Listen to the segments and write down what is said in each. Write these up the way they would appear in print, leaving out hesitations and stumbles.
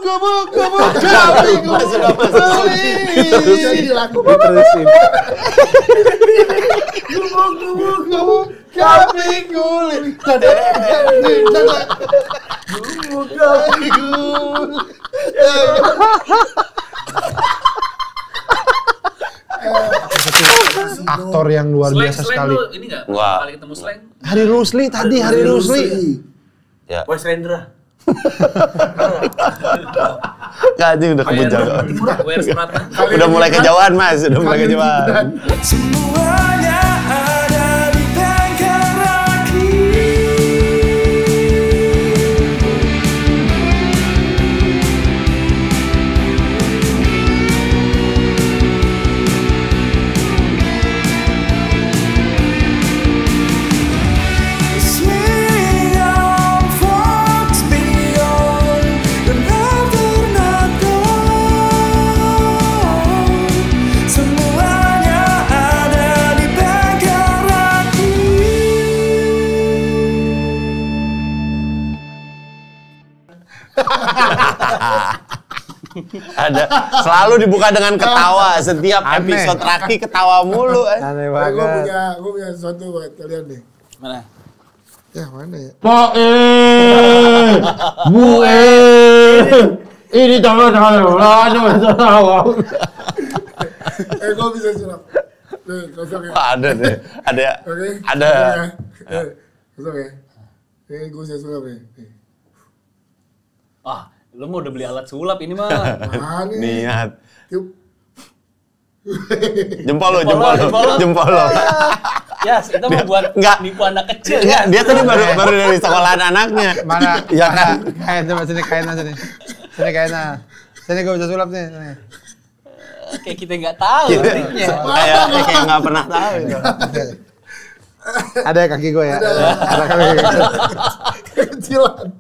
kambing guling. Laku terusin. Kambing guling. Aktor yang luar biasa sekali. Ini enggak? Kali ketemu slang. Hari Rusli tadi, Hari Rusli. Ya. Wes Rendra. Anjing udah kebujakan. Udah mulai kejauhan, Mas. Udah mulai kejauhan. Semuanya ada di Tangkaraki. Ada selalu dibuka dengan ketawa. Setiap episode Raki ketawa mulu. Aneh banget. Gue punya sesuatu buat kalian deh. Mana? Ya mana ya? Ini tangan Gue bisa sulap. Nih, kosong ya. Ada deh. Oke. Ada. Kosong ya. Ini gue bisa sulap ya. Ah, lu mau udah beli alat sulap ini mah. Niat. Yuk. Jempol lo. Ya, itu mau buat nipu anak kecil ya. Dia tadi baru dari sekolahan anaknya. Mana? Ya kan? Kain coba sini kainnya sini. Sini kainnya. Sini gue bisa sulap nih. Sini. Kayak kita nggak tahu triknya. Kayak nggak pernah tahu itu. Ada kaki gue ya. Ada kaki. Kecilan.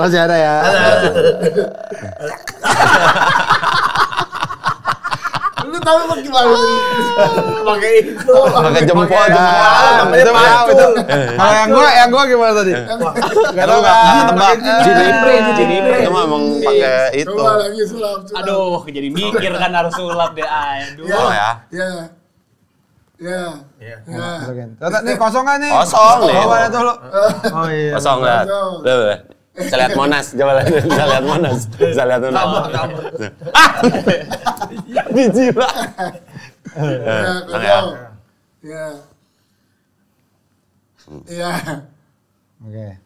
Masih ada ya. Lu tahu emang gimana sih? Pakai itu. Pakai jempol. Itu tahu itu. Kalau yang gua gimana tadi? Enggak tahu enggak tebak. Jinipre. Itu mah emang pakai itu. Coba lagi sulap. Aduh, jadi mikir kan harus sulap deh. Aduh. Oh ya. Ya. Nih kosong kan nih? Kosong nih. Coba lihat dulu. Oh iya. Kosong lihat. Lihat. Bisa lihat Monas, coba lihat. Bisa lihat Monas. Bisa lihat Monas. Dijila. Ya. Iya.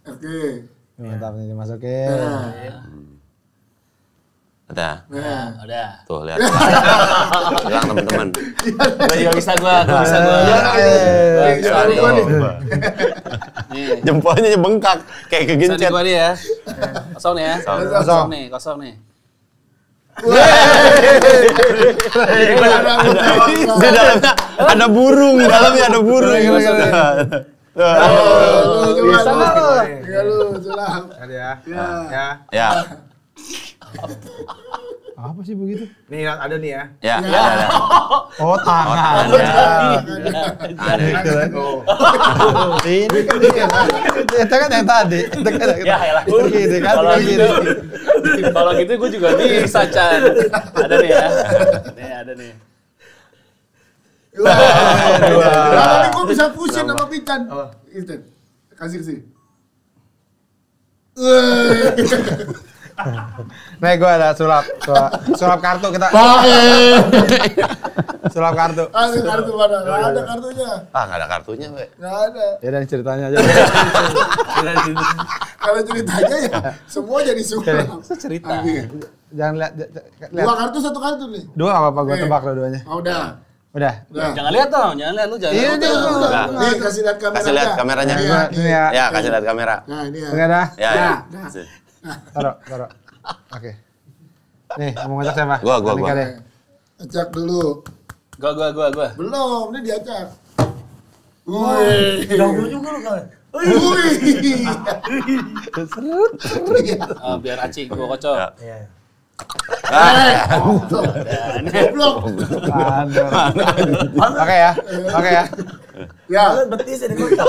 Oke. Mantap nih dimasukin. Udah. Udah. Tuh lihat. Bilang teman-teman. Gua bisa gua. Jempolnya bengkak kayak kegencet. Gua nih ya. Kosong nih ya. Kosong nih. Di dalamnya ada burung, Bisa lu sulap. Ya. Apa sih begitu? Nih ada nih ya. Ya, ada. Oh, tangan. Ini kan yang tadi. Ya elah. Kalau gitu gue juga bisa, Chan. Ada nih ya. Ada nih. Tapi gue bisa pusing sama Pican. Itu. Kasih sih. Nih gue ada sulap kartu kita. Sulap kartu. Ada kartu mana? Nggak ada kartunya. Nggak ada kartunya, Be. Nggak ada. Ya dan ceritanya aja. Kalau ceritanya ya semua jadi sulap. Cerita. Jangan lihat. Dua kartu, satu kartu nih. Dua nggak apa-apa, gue tebak dua-duanya. Udah. Jangan lihat dong, lu jangan. Iya, Nih kasih lihat kamera. Kasih lihat kameranya. Ya, kasih lihat kamera. Nah ini ya. Oke dah. Ya. Taruh. Oke. Nih, mau ngajak siapa? Gua. Acak dulu. Gua. Belum, ini diacak. Wih. Dahulu juga lu kan. Wih. Biar Aci gua kocok. Iya. Goblok. Oke ya. Ya. Betis ini kontak.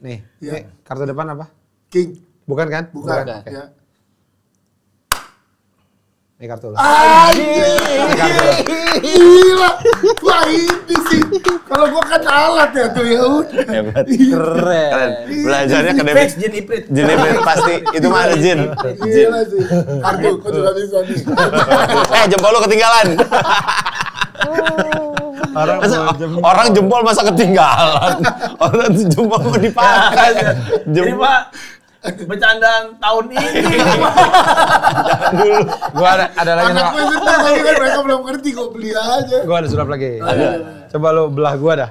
Nih, kartu depan apa? King. Bukan kan? Bukan. Oke. Ya. Ini kartu lo. Gila. Wah ini sih. Kalau gua kan alat ya tuh ya udah. Hebat. Keren. Belajarnya ke Iprit, jin iprit. Jin Iprit pasti. Itu mah ada jin. Gila sih. Kartu, kau juga bisa nih. Jempol lu ketinggalan. Orang jempol masa ketinggalan. Orang jempol mau dipakai. Jadi Pak, bercandaan tahun ini. Gua ada lagi Anak nih. gue senang tapi kan mereka belum ngerti, gue beli aja. Gua ada sulap lagi. Coba lo belah gua dah.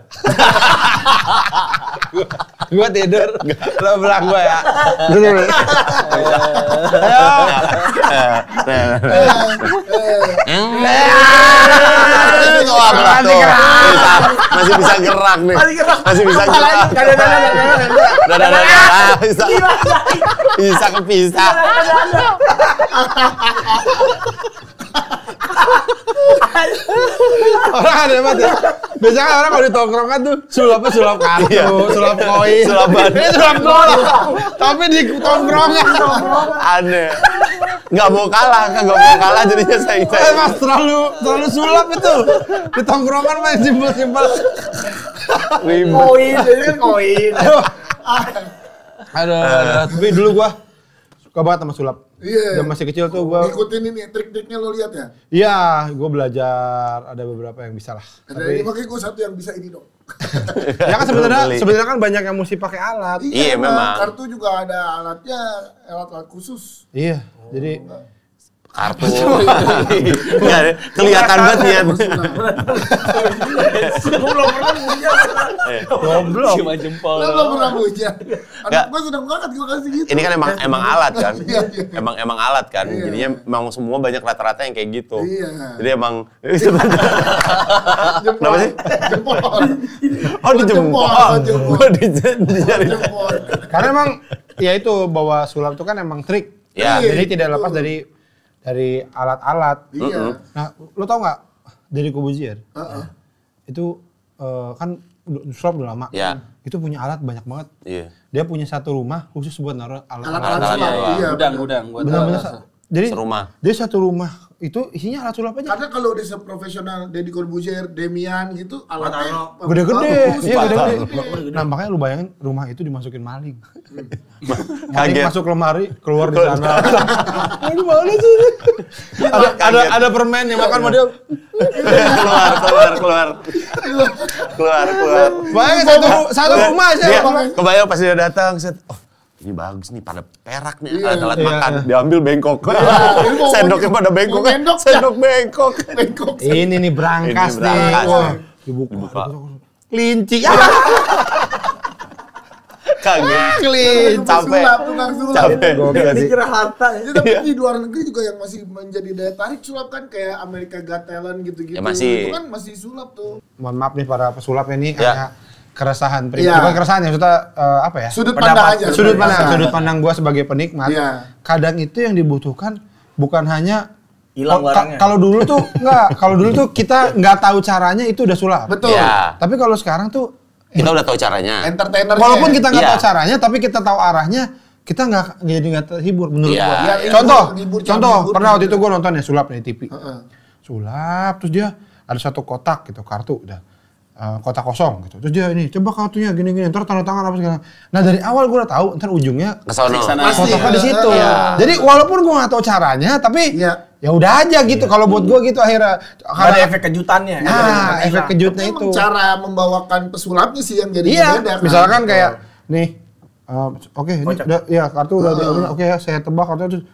Gua tidur, lo belah gua ya. Dulu. Ayo. Masih bisa gerak nih. Masih bisa gerak. Bisa kepisah. Orang ada banget ya. Biasanya orang kalau di tongkrongan tuh sulapnya sulap kartu, sulap koin, Sulap ban. Ini sulap bola. Tapi di tongkrongan. Aneh. Nggak mau kalah jadinya saya. Mas terlalu sulap itu. Di tongkrongan main simpel-simpel. Koin, jadi kan koin. Aduh, tapi dulu gua suka banget sama sulap. Iya. Jam masih kecil tuh gua. Ikutin ini trik-triknya lo lihat ya. Iya, gua belajar ada beberapa yang bisa lah. Ada ini makanya gue satu yang bisa ini dong. Ya kan sebenarnya kan banyak yang mesti pakai alat. Iya, memang. Kartu juga ada alatnya, alat-alat khusus. Iya, jadi Kartu. Nggak ada. Kelihatan banget ya. Gue belum pernah punya. goblok. Cuma jempol. Lo belum pernah punya. Nggak. Anak gue sudah ngangkat gue kasih gitu. Ini kan emang alat kan. Iya, iya. Emang alat kan. Iya. Jadinya emang semua banyak rata-rata yang kayak gitu. Iya. Jadi emang Jempol. Kenapa sih? Jempol. Oh di jempol. Jempol. Oh dijari. Jempol. Karena emang ya itu bawa sulap itu kan emang trik. Ya. Jadi tidak lepas dari alat-alat. Iya. Nah, lo tau nggak dari Corbusier? Heeh. Itu kan sulap udah lama. Ya. Itu punya alat banyak banget. Iya. Dia punya satu rumah khusus buat naruh Alat-alat alat-alat. sulap. Iya. Gudang. Gua tahu. Benar-benar. Jadi Serumah. dia satu rumah itu isinya alat sulap aja. Karena kalau udah seprofesional Deddy Corbuzier, Demian gitu, alatnya Gede-gede. bagus, Iya gede-gede. bagus. Nah makanya lu bayangin rumah itu dimasukin maling. Maling Kaget. masuk lemari, keluar di sana. Ini mana sih? Ada permen yang makan sama dia. Keluar. Bayangin satu rumah aja. Dia kebayang pas dia datang, set. Oh, ini bagus nih, pada perak nih, alat Iya. makan. Diambil bengkok. Ini mau- Sendoknya pada bengkok. mau sendok, Sendok bengkok. Bengkok. Ini nih berangkas Ini nih. berangkas. Wah, dibuka. Kelinci. Kaget. Kelinci. Capek. Tukang sulap. Capek. Gokil sih. Dikira harta ya. Ya, tapi di luar negeri juga yang masih menjadi daya tarik sulap kan kayak Amerika Got Talent gitu-gitu. Ya, masih. Itu kan masih sulap tuh. Mohon maaf nih para pesulap ini Ya. karena keresahan pribadi. Iya. Bukan keresahan ya, maksudnya apa ya? Sudut pandang aja. Sudut pandang gua sebagai penikmat. Iya. Kadang itu yang dibutuhkan bukan hanya Hilang barangnya. Kalau dulu tuh enggak, kalau dulu tuh kita nggak tahu caranya itu udah sulap. Betul. Ya. Tapi kalau sekarang tuh Kita udah tahu caranya. Entertainer. walaupun kita nggak Iya. tahu caranya, tapi kita tahu arahnya, kita nggak terhibur menurut Iya. gua. Ya, Contoh, pernah waktu itu gua nonton ya sulap di TV. Heeh. Sulap, terus dia ada satu kotak gitu, kartu udah. Kotak kosong gitu. Terus dia ini, coba kartunya gini-gini, ntar tanda tangan apa segala. Nah dari awal gue udah tahu, ntar ujungnya Kesono. Pasti. kotaknya di situ. Iya. Jadi walaupun gue nggak tahu caranya, tapi Iya. ya udah aja gitu. Kalau buat gue gitu akhirnya. Ada efek kejutannya. Nah, efek kejutnya Emang itu. cara membawakan pesulapnya sih yang jadi Iya, beda kan. misalkan kayak nih, oke, ini Kocak. udah, ya kartu udah diambil, oke ya saya tebak kartu terus.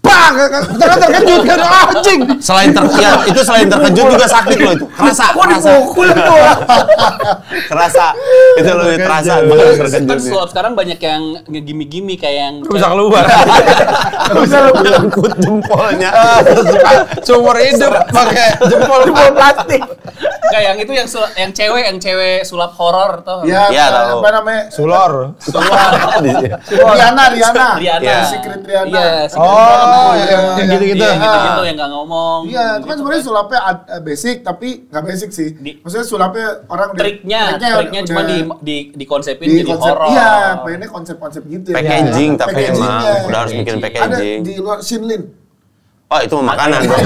Bang, ternyata terkejut kan anjing. Selain terkejut juga sakit loh itu. Kerasa. Kerasa. Itu lebih terasa banget Kan terkejutnya. sulap sekarang banyak yang ngegimi-gimi kayak yang Bisa keluar. Bisa nyangkut jempolnya. Seumur hidup pakai jempol plastik. kayak yang itu yang cewek sulap horor tuh. Ya, Iya, tahu. apa namanya? sulor. Riana. Riana. Iya. Secret Riana. Iya, Oh, yang gitu-gitu. Iya, gitu-gitu yang nggak ngomong. Iya, itu kan sebenarnya sulapnya basic tapi nggak basic sih. Maksudnya sulapnya orang udah- Triknya cuma udah dikonsepin di jadi konsep. horor. Iya, pengennya konsep-konsep gitu ya. Packaging tapi Packagingnya. emang udah harus bikin Ada packaging. di luar Shinlin. Oh itu makanan dong.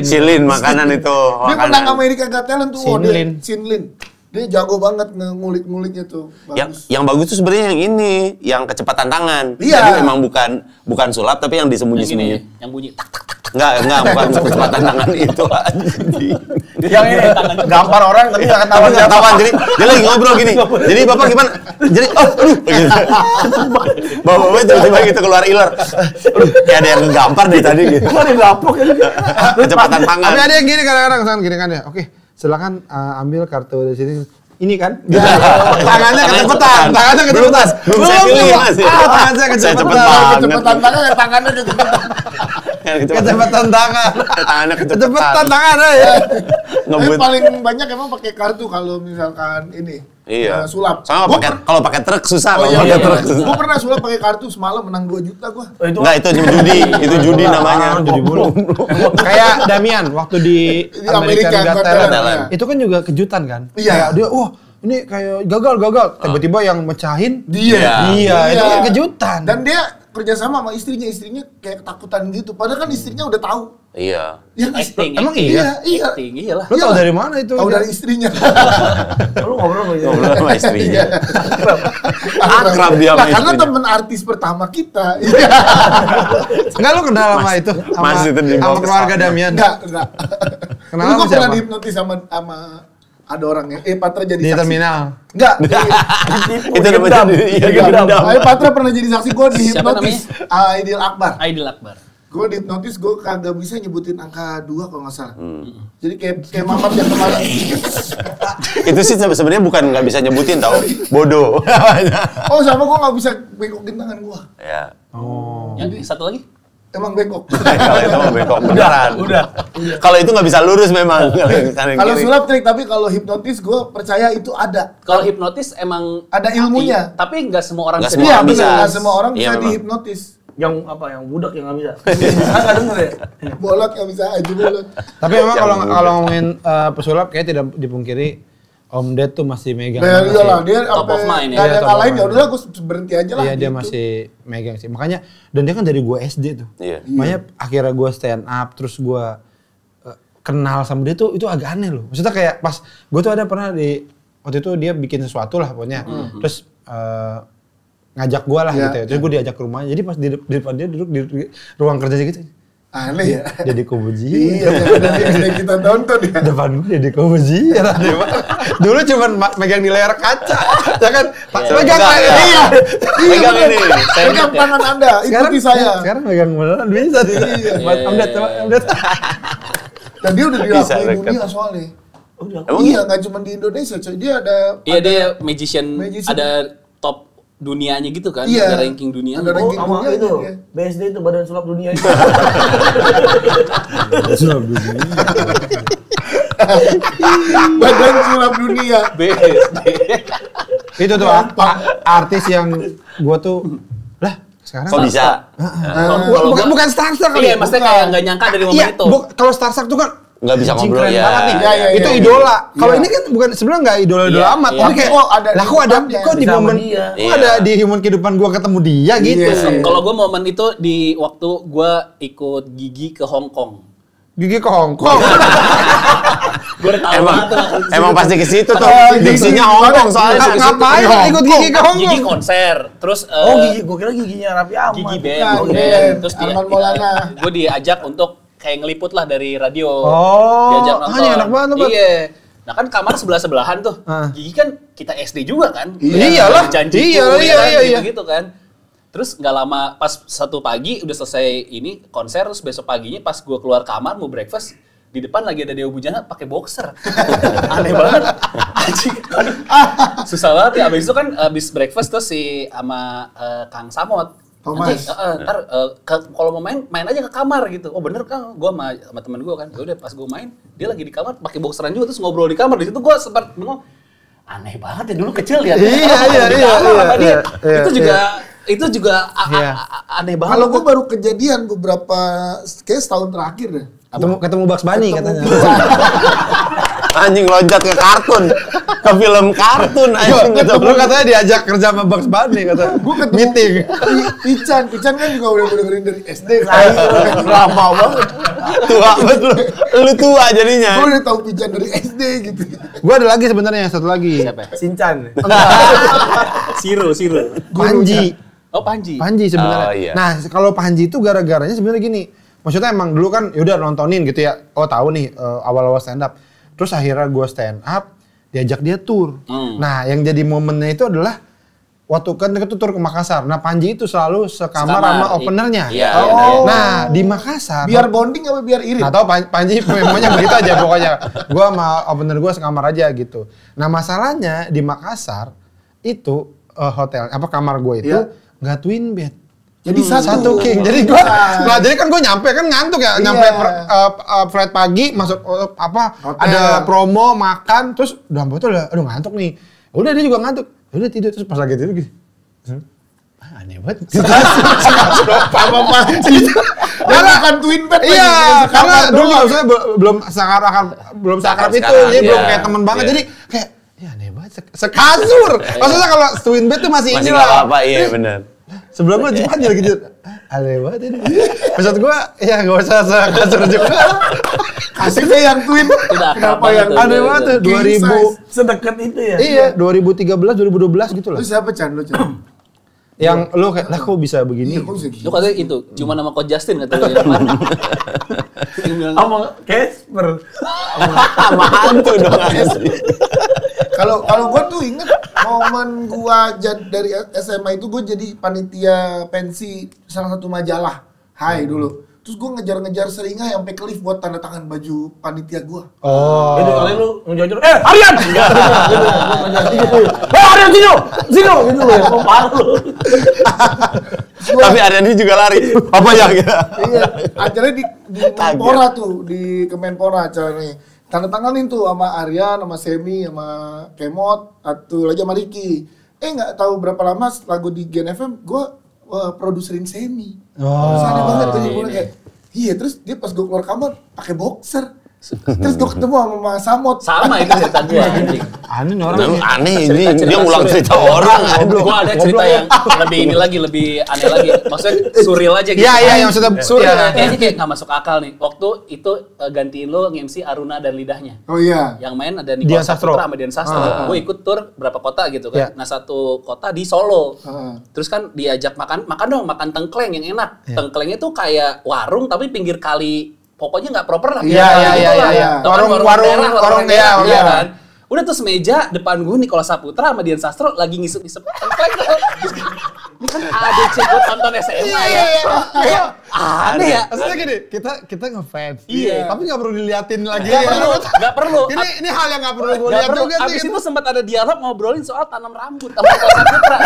Silin makanan itu. Dia menang Amerika Got Talent tuh. Sinlin. Dia jago banget ngulik-nguliknya tuh. Yang bagus tuh sebenarnya yang ini, yang kecepatan tangan. Iya. Jadi memang bukan sulap tapi yang disembunyi-sembunyi. Yang bunyi tak tak tak. Enggak, bukan kecepatan tangan itu. Yang ini gampar orang tapi nggak ketahuan. Nggak ketahuan. Jadi dia lagi ngobrol gini. Jadi bapak gimana? Jadi aduh. Gitu. Bapak tiba-tiba gitu keluar iler. Kayak ada yang ngegampar dari tadi gitu. Mana gapok ini? Kecepatan tangan. Tapi ada yang gini kadang-kadang gini kan ya. Oke, silakan ambil kartu dari sini. Ini kan, tangannya kecepatan, Belum saya pilih mas. tangannya kecepatan, kecepatan tangannya kecepatan. kecepatan tangan, Tangannya kecepatan tangan ya. Tapi paling banyak emang pakai kartu kalau misalkan ini. Iya. Sulap. Sama kalau pakai truk susah. Oh, Kalau pakai truk susah. Gue pernah sulap pakai kartu semalam menang 2 juta gua. Enggak, itu judi namanya. Judi bulu. Kayak Damian waktu di American Got Talent. Itu kan juga kejutan kan? Iya. Kayak dia, wah ini kayak gagal. Tiba-tiba yang mecahin dia. Iya, itu kan kejutan. Dan dia kerjasama sama istrinya kayak ketakutan gitu. Padahal kan istrinya udah tahu. Iya. Ya, Acting. Emang iya? Iya. Acting, iyalah. Lo tau dari mana itu? Tahu dari istrinya. Lu ngobrol Ngobrol sama istrinya. Akrab dia sama Nah, karena istrinya. temen artis pertama kita. Iya. Enggak, lo kenal sama itu? Mas itu dibawa sama ke keluarga sana. Damian? Enggak. Kenal Tapi sama gue pernah siapa? dihipnotis sama ada orangnya. Patra jadi Di saksi. terminal? Enggak. Itu namanya dendam. Patra pernah jadi saksi gue dihipnotis. Siapa Aidil Akbar. Aidil Akbar. Gue dihipnotis, gue kagak bisa nyebutin angka 2 kalau nggak salah. Jadi kayak Mamat yang kemarin. Itu sih sebenarnya bukan nggak bisa nyebutin tau, bodoh. Oh sama gue nggak bisa bekokin tangan gue. Ya. Yang satu lagi? Emang bengkok. Kalau itu mah bengkok beneran. Udah. Kalau itu nggak bisa lurus memang. Kalau sulap trik, tapi kalau hipnotis gue percaya itu ada. Kalau hipnotis emang Ada ilmunya. tapi nggak semua orang Nggak bisa. semua Iya orang bisa. benar, nggak semua orang Iya, bisa memang. dihipnotis. Yang apa? Yang budak yang nggak bisa. Nggak denger ya? Bolot nggak bisa aja bolot. Tapi memang kalau ngomongin pesulap kayak tidak dipungkiri Om Ded tuh masih megang. Nah, masih- iyalah dia Top of mind ya. nggak ada Iya, top yang of lain mind. ya udahlah gue berhenti aja lah. Iya dia gitu. masih megang sih. Makanya dan dia kan dari gua SD tuh. Iya. Makanya akhirnya gua stand up terus gua kenal sama dia tuh itu agak aneh loh. Maksudnya kayak pas gua tuh ada pernah di waktu itu dia bikin sesuatu lah pokoknya. Terus ngajak gua lah Iya, gitu ya. Terus gua diajak ke rumahnya. Jadi pas di depan dia duduk di ruang kerjanya gitu. Aneh ya. Jadi Kobuji. Iya, yang kita tonton ya. Depan gue jadi Kobuji. Dulu cuman megang di layar kaca. Ya kan? Megang Iya. Pegang bener. ini. Pegang tangan Anda, ikuti saya. Sekarang megang beneran bisa sih. Buat Om Ded, coba Om Ded. Dan dia udah Bisa diakui dekat. dunia soalnya. Emang Iya, nggak cuma di Indonesia, coy. Dia ada Iya dia magician, Magician. ada top dunianya gitu kan, Iya. ada ranking dunia. Ada Oh, ranking sama dunia itu. ya. BSD itu Badan Sulap Dunia itu. Badan sulap dunia. BSD. Itu tuh artis yang gua tuh lah sekarang Kok bisa? Kalau gua- bukan Starstruck kali. Iya, maksudnya kayak nggak nyangka dari momen Iya, itu. kalau Starstruck tuh kan Nggak bisa anjing, ngobrol keren ya. banget nih. Iya, iya, Itu iya. idola. Kalau Iya. ini kan bukan sebenarnya nggak idola-idola Iya, amat, iya. tapi kayak Kok ada lah di kok ada tempatnya, kok di bisa sama momen dia. kok Iya. ada di momen kehidupan gua ketemu dia gitu. Iya. Kalau gua momen itu di waktu gua ikut Gigi ke Hong Kong. Gigi ke Hong Kong. Gua udah tahu Emang banget tuh langsung emang pasti ke situ tuh. Gigi. Diksinya Hongkong soalnya. Ngapain ikut Gigi ke Hong Gigi Kong? konser, terus Oh gigi, gue kira giginya Raffi Ahmad. Gigi Bukan, band, band. terus Arman Maulana. gue diajak untuk kayak ngeliput lah dari radio. Oh, Diajak nonton. hanya enak banget, Pak. Iya. Nah kan kamar sebelah-sebelahan tuh. Ah. Gigi kan kita SD juga kan. Iyalah. Janji Iya. gitu kan. Terus nggak lama pas satu pagi udah selesai ini konser, terus besok paginya pas gue keluar kamar mau breakfast, di depan lagi ada Deo Bujana pakai boxer. Aneh banget. Anjing. Aduh. Susah banget ya. Abis itu kan abis breakfast terus si sama Kang Samot. Thomas. Nanti, ntar kalau mau main aja ke kamar gitu. Oh bener Kang, gue sama temen gue kan. Ya udah pas gue main, dia lagi di kamar pakai boxeran juga terus ngobrol di kamar. Di situ gue sempat bingung. Aneh banget ya dulu kecil ya. Iya. Itu juga Iya. aneh banget. Kalau gue baru kejadian beberapa kayak setahun terakhir deh. Ketemu Bugs Bunny katanya. Anjing loncat ke kartun. Ke film kartun anjing gitu. Lu katanya diajak kerja sama Bugs Bunny kata. Gue ketemu Meeting. Pican kan juga udah dengerin dari SD. Lama banget. Tua banget lu. Lu tua jadinya. Gue udah tahu Pican dari SD gitu. Gue ada lagi sebenarnya satu lagi. Siapa? Sinchan. Siro. Panji. Oh, Panji. Panji sebenarnya. Oh, iya. Nah, kalau Panji itu gara-garanya sebenarnya gini. Maksudnya emang dulu kan yaudah nontonin gitu ya. Oh tahu nih awal-awal stand up. Terus akhirnya gue stand up, diajak dia tour. Nah, yang jadi momennya itu adalah waktu kan itu tur ke Makassar. Nah, Panji itu selalu sekamar sama openernya. Iya. Nah, di Makassar. Biar bonding apa biar irit? Nah, tahu Panji memonya begitu aja pokoknya. Gue sama opener gue sekamar aja gitu. Nah, masalahnya di Makassar itu hotel apa kamar gue itu nggak twin bed. Jadi satu king. Jadi gua nah jadi kan gue nyampe kan ngantuk ya, nyampe flight pagi masuk Hotel. ada promo makan terus udah betul aduh ngantuk nih. Udah dia juga ngantuk. Udah tidur terus pas lagi tidur gitu. Aneh banget. Apa-apa. Dan bukan twin bed lagi. Iya, Bukan karena kamar dulu doang. maksudnya belum sakrab itu, sekarang, jadi iya. belum kayak teman banget. Iya. Jadi kayak ya aneh banget sekasur. Maksudnya kalau twin bed tuh masih Masih ini enggak lah. apa-apa, iya benar. Sebelumnya Jepang lagi gitu. Aneh banget ini. Maksud gua ya enggak usah sekasur juga. Kasihnya yang twin. Tidak akrab Kenapa yang banget tuh. Aneh banget tuh, King 2000. size. Sedekat itu ya. Iya, 2013, 2012 gitu lah. Lu siapa Chan? Lu Chan? Yang lu kayak lah kok bisa begini. Iya, kok bisa gitu? Lu katanya itu, cuma nama Coach Justin katanya. Yang bilang, Sama Casper. Sama hantu dong asli. Kalau gue tuh inget momen dari SMA itu gue jadi panitia pensi salah satu majalah. Hai dulu. Terus gue ngejar-ngejar Seringai sampai ke lift buat tanda tangan baju panitia gue. Oh. Jadi kali lu ngejar-ngejar, Aryan! Enggak. Aryan sini! Sini gitu loh. Kok parah lu. Tapi Aryani juga lari. Apa ya? Iya, acaranya di Kemenpora tuh, di Kemenpora acaranya. Tanda tanganin tuh sama Aryan, sama Semi, sama Kemot, satu lagi sama Ricky. Nggak tahu berapa lama lagu di Gen FM, gue produserin Semi. Oh. Aneh banget tuh, gue kayak, iya terus dia pas gue keluar kamar pakai boxer. Terus gue ketemu sama Mas Samot. sama itu cerita gua anjing. Aneh nih orang. Memang aneh ini, Cerita-cerita dia ngulang surreal. cerita orang. Aduh. Gua ada cerita yang lebih ini lagi, lebih aneh lagi. Maksudnya surreal aja gitu. Iya, iya, yang sudah surreal. iya. Kayaknya kayak nggak masuk akal nih. Waktu itu gantiin lo nge-MC Aruna dan Lidahnya. Oh iya. Yang main ada Dian Nikola Sastro. Saputra sama Dian Sastro. Gue ikut tur berapa kota gitu kan. Iya. Nah satu kota di Solo. Heeh. Terus kan diajak makan dong, makan tengkleng yang enak. Tengklengnya tuh kayak warung tapi pinggir kali. Pokoknya nggak proper lah. Iya, Kayak iya, gitu iya, lah. iya. Tau kan Warung daerah, iya, iya iya. kan. Udah terus meja depan gue Nikola Saputra sama Dian Sastro lagi ngisep-ngisep tengkleng. Ini kan ADC gue tonton SMA ya. Kayak aneh ya. Maksudnya gini, kita ngefans. Iya. Tapi nggak perlu diliatin lagi. Nggak perlu. Ini hal yang nggak perlu gue Nggak lihat perlu. juga sih. Abis itu sempat ada dialog ngobrolin soal tanam rambut sama Nikola Saputra.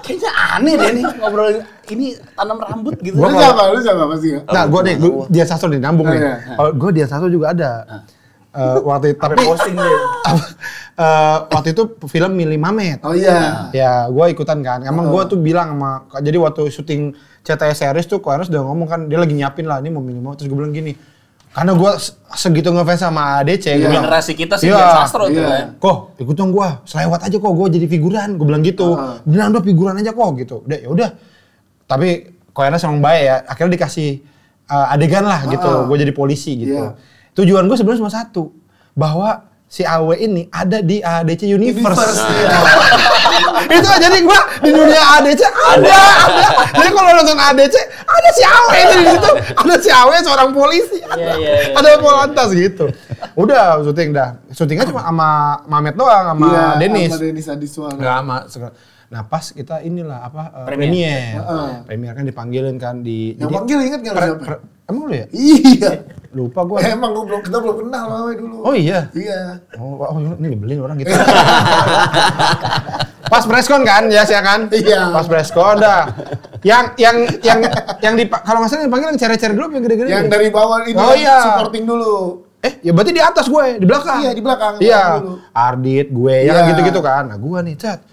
Kayaknya aneh deh nih ngobrolin ini tanam rambut gitu. Lu siapa pasti ya? Nah, gue nih, dia satu nih, nyambung nih. Iya. Kalau gue dia satu juga ada. Waktu itu, tapi Posting deh. waktu itu film Milih Mamet. Oh iya. Ya, gue ikutan kan. Emang gue tuh bilang sama, jadi waktu syuting CTS series tuh, Koeros udah ngomong kan, dia lagi nyiapin lah, ini mau Milih Mamet. Terus gue bilang gini, karena gue segitu ngefans sama ADC. Gua bilang, Generasi kita sih Iya. Dian Sastro tuh Iya. kan. Kok ikut dong gue, selewat aja kok, gue jadi figuran. Gue bilang gitu. Bilang udah figuran aja kok gitu. Udah ya udah. Tapi Koeros emang baik ya. Akhirnya dikasih adegan lah gitu. Gue jadi polisi gitu. Iya. Tujuan gue sebenarnya cuma satu, bahwa si AW ini ada di ADC Universe. Iya. Itu aja jadi gue di dunia ADC ada. Jadi kalau nonton ADC ada si AW itu di situ. Ada si AW seorang polisi. Iya. Ada polantas gitu. Udah syuting dah. Syutingnya cuma sama Mamet doang sama Iya, Denis. sama Denis Adiswara. Enggak sama. Nah pas kita inilah Premier. Premier kan dipanggilin kan di. Yang panggil inget nggak lu siapa? Emang lu ya? Iya. Lupa gue. Emang kita belum kenal sama dulu. Oh iya. Iya. Oh ini nyebelin orang gitu. Pas preskon kan, ya sih kan? Iya. Pas preskon dah. Yang kalau nggak salah yang panggil yang cere-cere dulu yang gede-gede. Yang dari bawah itu Oh, iya. supporting dulu. Ya berarti di atas gue, di belakang. Iya, di belakang. Iya. Dulu. Ardit, gue, ya Iya. kan gitu-gitu kan. Nah gue nih, Cat.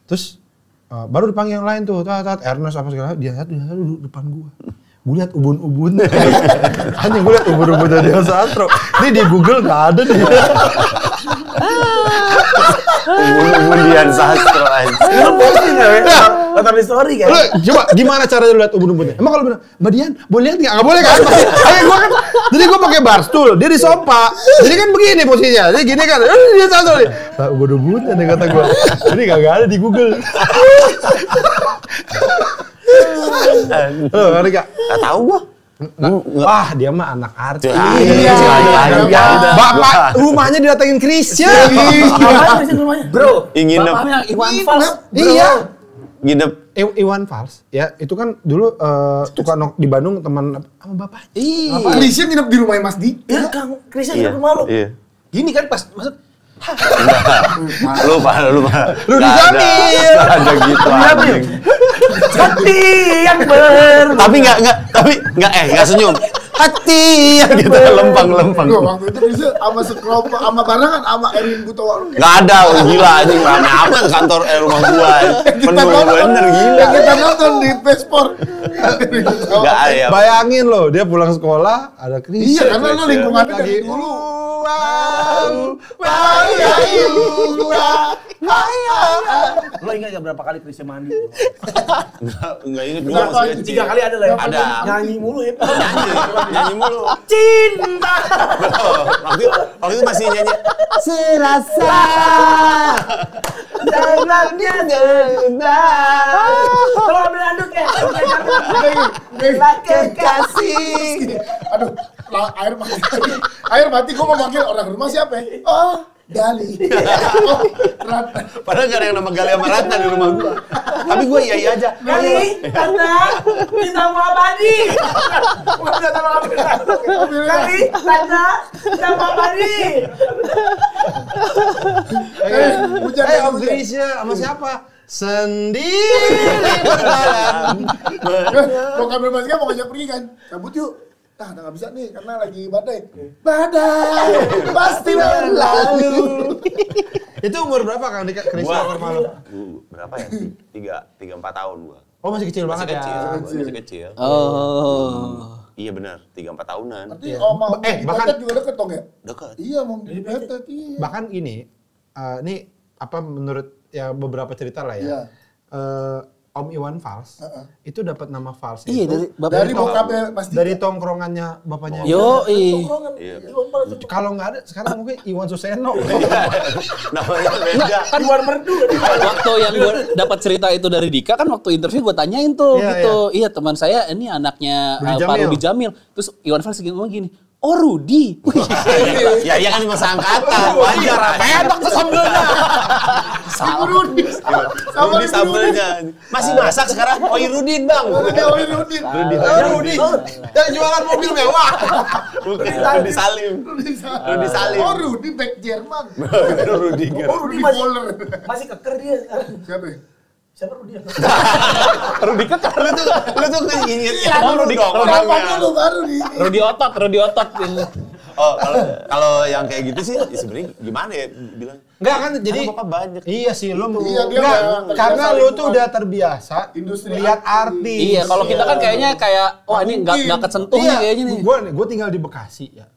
Terus baru dipanggil yang lain tuh, Tat, Ernest apa segala, dia satu duduk depan gue. gue liat ubun-ubun. Anjing gue liat ubun-ubun dari Sastro. Ini di Google nggak ada nih. Ubun-ubun Dian Sastro aja. Lu posting enggak? Nonton di story kan? Lu coba gimana cara lu liat ubun-ubunnya? Emang kalau bilang, Mbak Dian, boleh lihat nggak? Nggak boleh kan? Jadi gue pakai barstool, dia di sofa. Jadi kan begini posisinya. Jadi gini kan, dia Sastro nih. Ubun-ubunnya nih kata gue. Ini nggak ada di Google. Lo ngerti gak? Gak tau gua. Wah, dia mah anak artis. Iya. Bapak rumahnya didatengin Krisya. Ngapain sih rumahnya? Bro, Nginep. bapaknya Iwan Fals. Iya. Nginep. Iwan Fals, ya itu kan dulu tukang di Bandung teman sama bapak. Iya. Krisya nginep di rumahnya Mas Dika. Ya Kang, Krisya di rumah lu. Iya. Gini kan pas maksud Lupa. Rudi Jamil. Gak ada gitu anjing. Hati yang ber. Tapi nggak senyum. Hati yang gitu lempang. Loh, waktu itu Krisya sama sekelompok, sama barengan sama Erwin Butowa. Nggak ada, gila anjing. Rame amat kantor rumah gua. Penuh bener gila. Yang kita nonton di Pesport. Nggak ada ya. Bayangin loh, dia pulang sekolah ada Krisya. Iya, karena lo lingkungannya dari dulu. Lo ingat gak berapa kali Krisya mandi? Nggak inget gua masih kecil. 3 kali ada lah ya? Ada. Nyanyi mulu ya? Nyanyi mulu. Cinta. Waktu itu masih nyanyi. Serasa Dalamnya gendang. Kalau ambil anduk ya? Kekasih. Aduh, air mati gua mau manggil orang rumah siapa ya? Oh, Gali. Oh, Ratna. Padahal nggak ada yang nama Gali sama Ratna di rumah gua. Tapi gua iya aja. Gali, Tanda, kita mau abadi. Udah sama Gali, Tanda, kita mau abadi. Om Krisya sama siapa? Sendiri berjalan. Mau kamera Mas Dika mau ngajak pergi kan? Cabut yuk. Nah, nggak bisa nih karena lagi badai. Badai pasti berlalu. Itu umur berapa Kang Dika Krisya Gua umur malu? berapa ya? 3-4 tahun gua. Oh masih kecil banget ya. Masih kecil. Oh. Iya benar, 3-4 tahunan. Nanti Om bahkan- Petet juga deket dong ya? Dekat. Iya, Om Petet iya. Bahkan ini apa menurut ya beberapa cerita lah ya. Iya. Om Iwan Fals itu dapat nama Fals Iya, itu dari Dari bokapnya Mas Dika. dari tongkrongannya bapaknya. Yoi. Kalau nggak ada sekarang mungkin Iwan Suseno. Namanya beda. Kan waktu yang gue dapat cerita itu dari Dika kan waktu interview gue tanyain tuh Iya, gitu. Iya teman saya ini anaknya Rudi Pak Jamil. Rudi Jamil. Terus Iwan Fals ngomong gini, oh Rudi. Ya iya kan masa angkatan, wajar. Enak tuh sambelnya. Ibu Rudi. Rudi sambelnya. Masih masak sekarang? Oh Irudin bang. Rudi. Rudi yang jualan mobil mewah. Rudi Salim. Rudi Salim. Oh, Rudi back Jerman. Rudiger. Oh, Rudi masih keker dia. Siapa ya? Siapa Rudi? Rudi keker. Lu tuh nginget. Rudi Kenapa dulu baru di Rudi otot. Oh kalau yang kayak gitu sih sebenarnya gimana ya bilang? Enggak kan jadi Karena bapak banyak. Iya sih lu Iya, dia enggak, udah karena terbiasa lu tuh lingkungan. udah terbiasa Industri lihat artis. Iya, kalau kita kan kayaknya kayak wah ini nggak kesentuh nih kayaknya nih. Gue tinggal di Bekasi ya.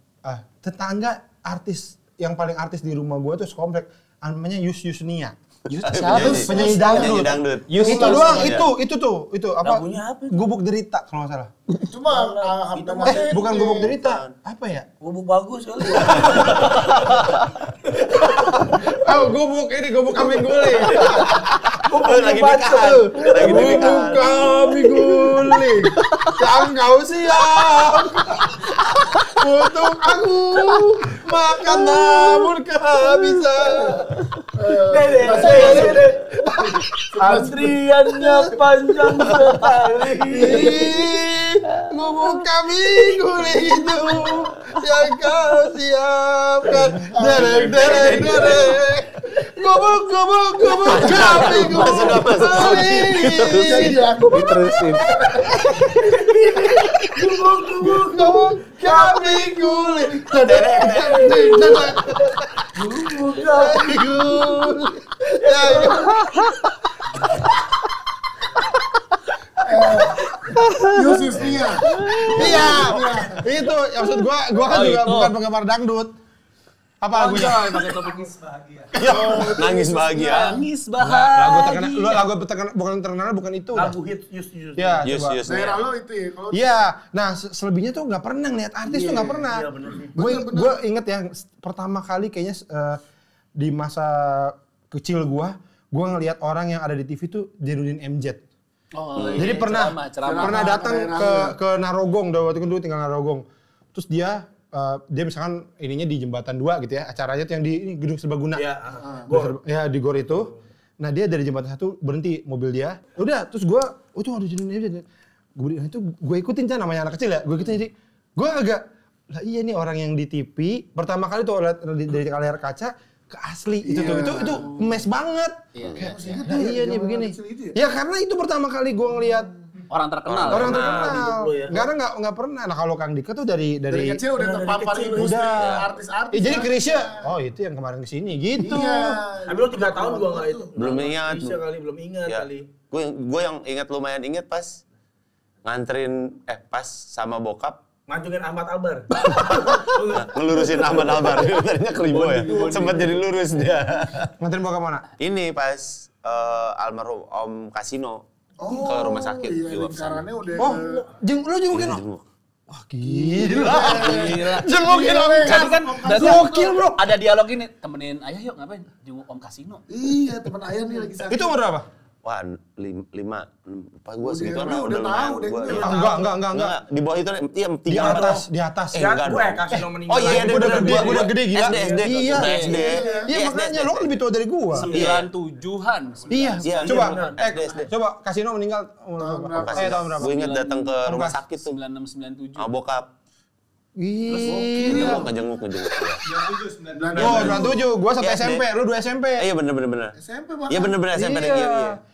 Tetangga artis yang paling artis di rumah gue tuh sekomplek namanya Yusnia. Siapa? Penyanyi dangdut. Itu doang, itu apa? Lagunya apa? Gubuk Derita kalau nggak salah. Cuma hampir mati. Bukan Gubuk Derita, apa ya? Gubuk bagus kali. Oh, gubuk kambing guling. Lagi nikahan. Gubuk kambing guling. Yang kau siap untuk aku makan namun kehabisan. Antriannya panjang sekali. Gubuk kambing guling itu yang kau siapkan. Derek. Gubuk kambing guling. Diterusin. Gubuk kambing guling. Gubuk kambing guling. Yusufnya. Iya, itu ya maksud gua kan Oh, juga itu. bukan penggemar dangdut. Apa lagunya? Pakai topik Nangis bahagia. nangis Lagu terkenal, bahagia. lagu terkenal bukan terkenal bukan itu. Lagu hits Yus. Ya, Yus, coba. Yus. Daerah lo itu ya. Kalau Iya, nah selebihnya tuh nggak pernah ngeliat artis tuh nggak pernah. Iya, bener sih. Gue inget yang pertama kali kayaknya di masa kecil gue ngeliat orang yang ada di TV tuh Jainuddin MZ. Oh, Jadi iya, pernah ceramah. pernah datang daerah ke Narogong, waktu itu dulu tinggal Narogong. Terus dia misalkan ininya di Jembatan 2 gitu ya, acaranya tuh yang di ini, Gedung Serbaguna. Iya, Ya di Gor itu. Nah dia dari Jembatan 1 berhenti mobil dia. Udah, terus gue, tuh ada Jainuddin MZ. Gue ikutin kan namanya anak kecil ya, gue ikutin. Jadi gue agak, lah iya nih orang yang di TV, pertama kali tuh lihat dari layar kaca ke asli. Itu mes banget. Iya. Nah iya nih begini. Ya karena itu pertama kali gue ngeliat Orang terkenal. orang di terkenal. hidup lu ya. Karena nggak pernah. Nah kalau Kang Dika tuh dari dari kecil udah terpapar kecil industri udah. artis-artis. Ya, jadi kan. Krisya, oh itu yang kemarin kesini gitu. Iya. Tapi lo 3 tahun gua enggak itu. Belum ingat. Bisa kali belum ingat Ya. kali. Gue yang lumayan inget pas nganterin pas sama bokap Majuin Ahmad Albar. ngelurusin Ahmad Albar. Tadinya kelibo ya. Sempat jadi lurus dia. Nganterin bawa kemana? Ini pas almarhum Om Kasino ke rumah sakit Iya, di Wapsan. lingkarannya udah Oh, lo jengukin lo? Wah gila. Jengukin Om Jadi kan berarti Gokil bro. ada dialog ini, temenin ayah yuk ngapain? Jenguk Om Kasino. Iya, teman ayah nih lagi sakit. Itu umur berapa? Wah, 5, apa gue segituan dia lah, udah tahu, lumayan. dia Gua- udah Iya. Enggak. Di bawah itu, iya, Di 3 atas. Eh, enggak gue dong. kasih lo meninggal. Oh iya, Gua udah gede gila. SD. Iya. Udah SD. Iya makanya lo kan lebih tua dari gua. 97-an. Iya. Iya, Coba, bener. SD. coba Kasino meninggal umur berapa? berapa? Tahun berapa? Gue inget datang ke rumah Berapa? sakit tuh. 96-97. Sama bokap. Gila. Ngejenguk. Oh, 97. Gua satu Iya, SMP, lu 2 SMP. Iya bener. SMP bahkan. Iya bener SMP deh. Iya.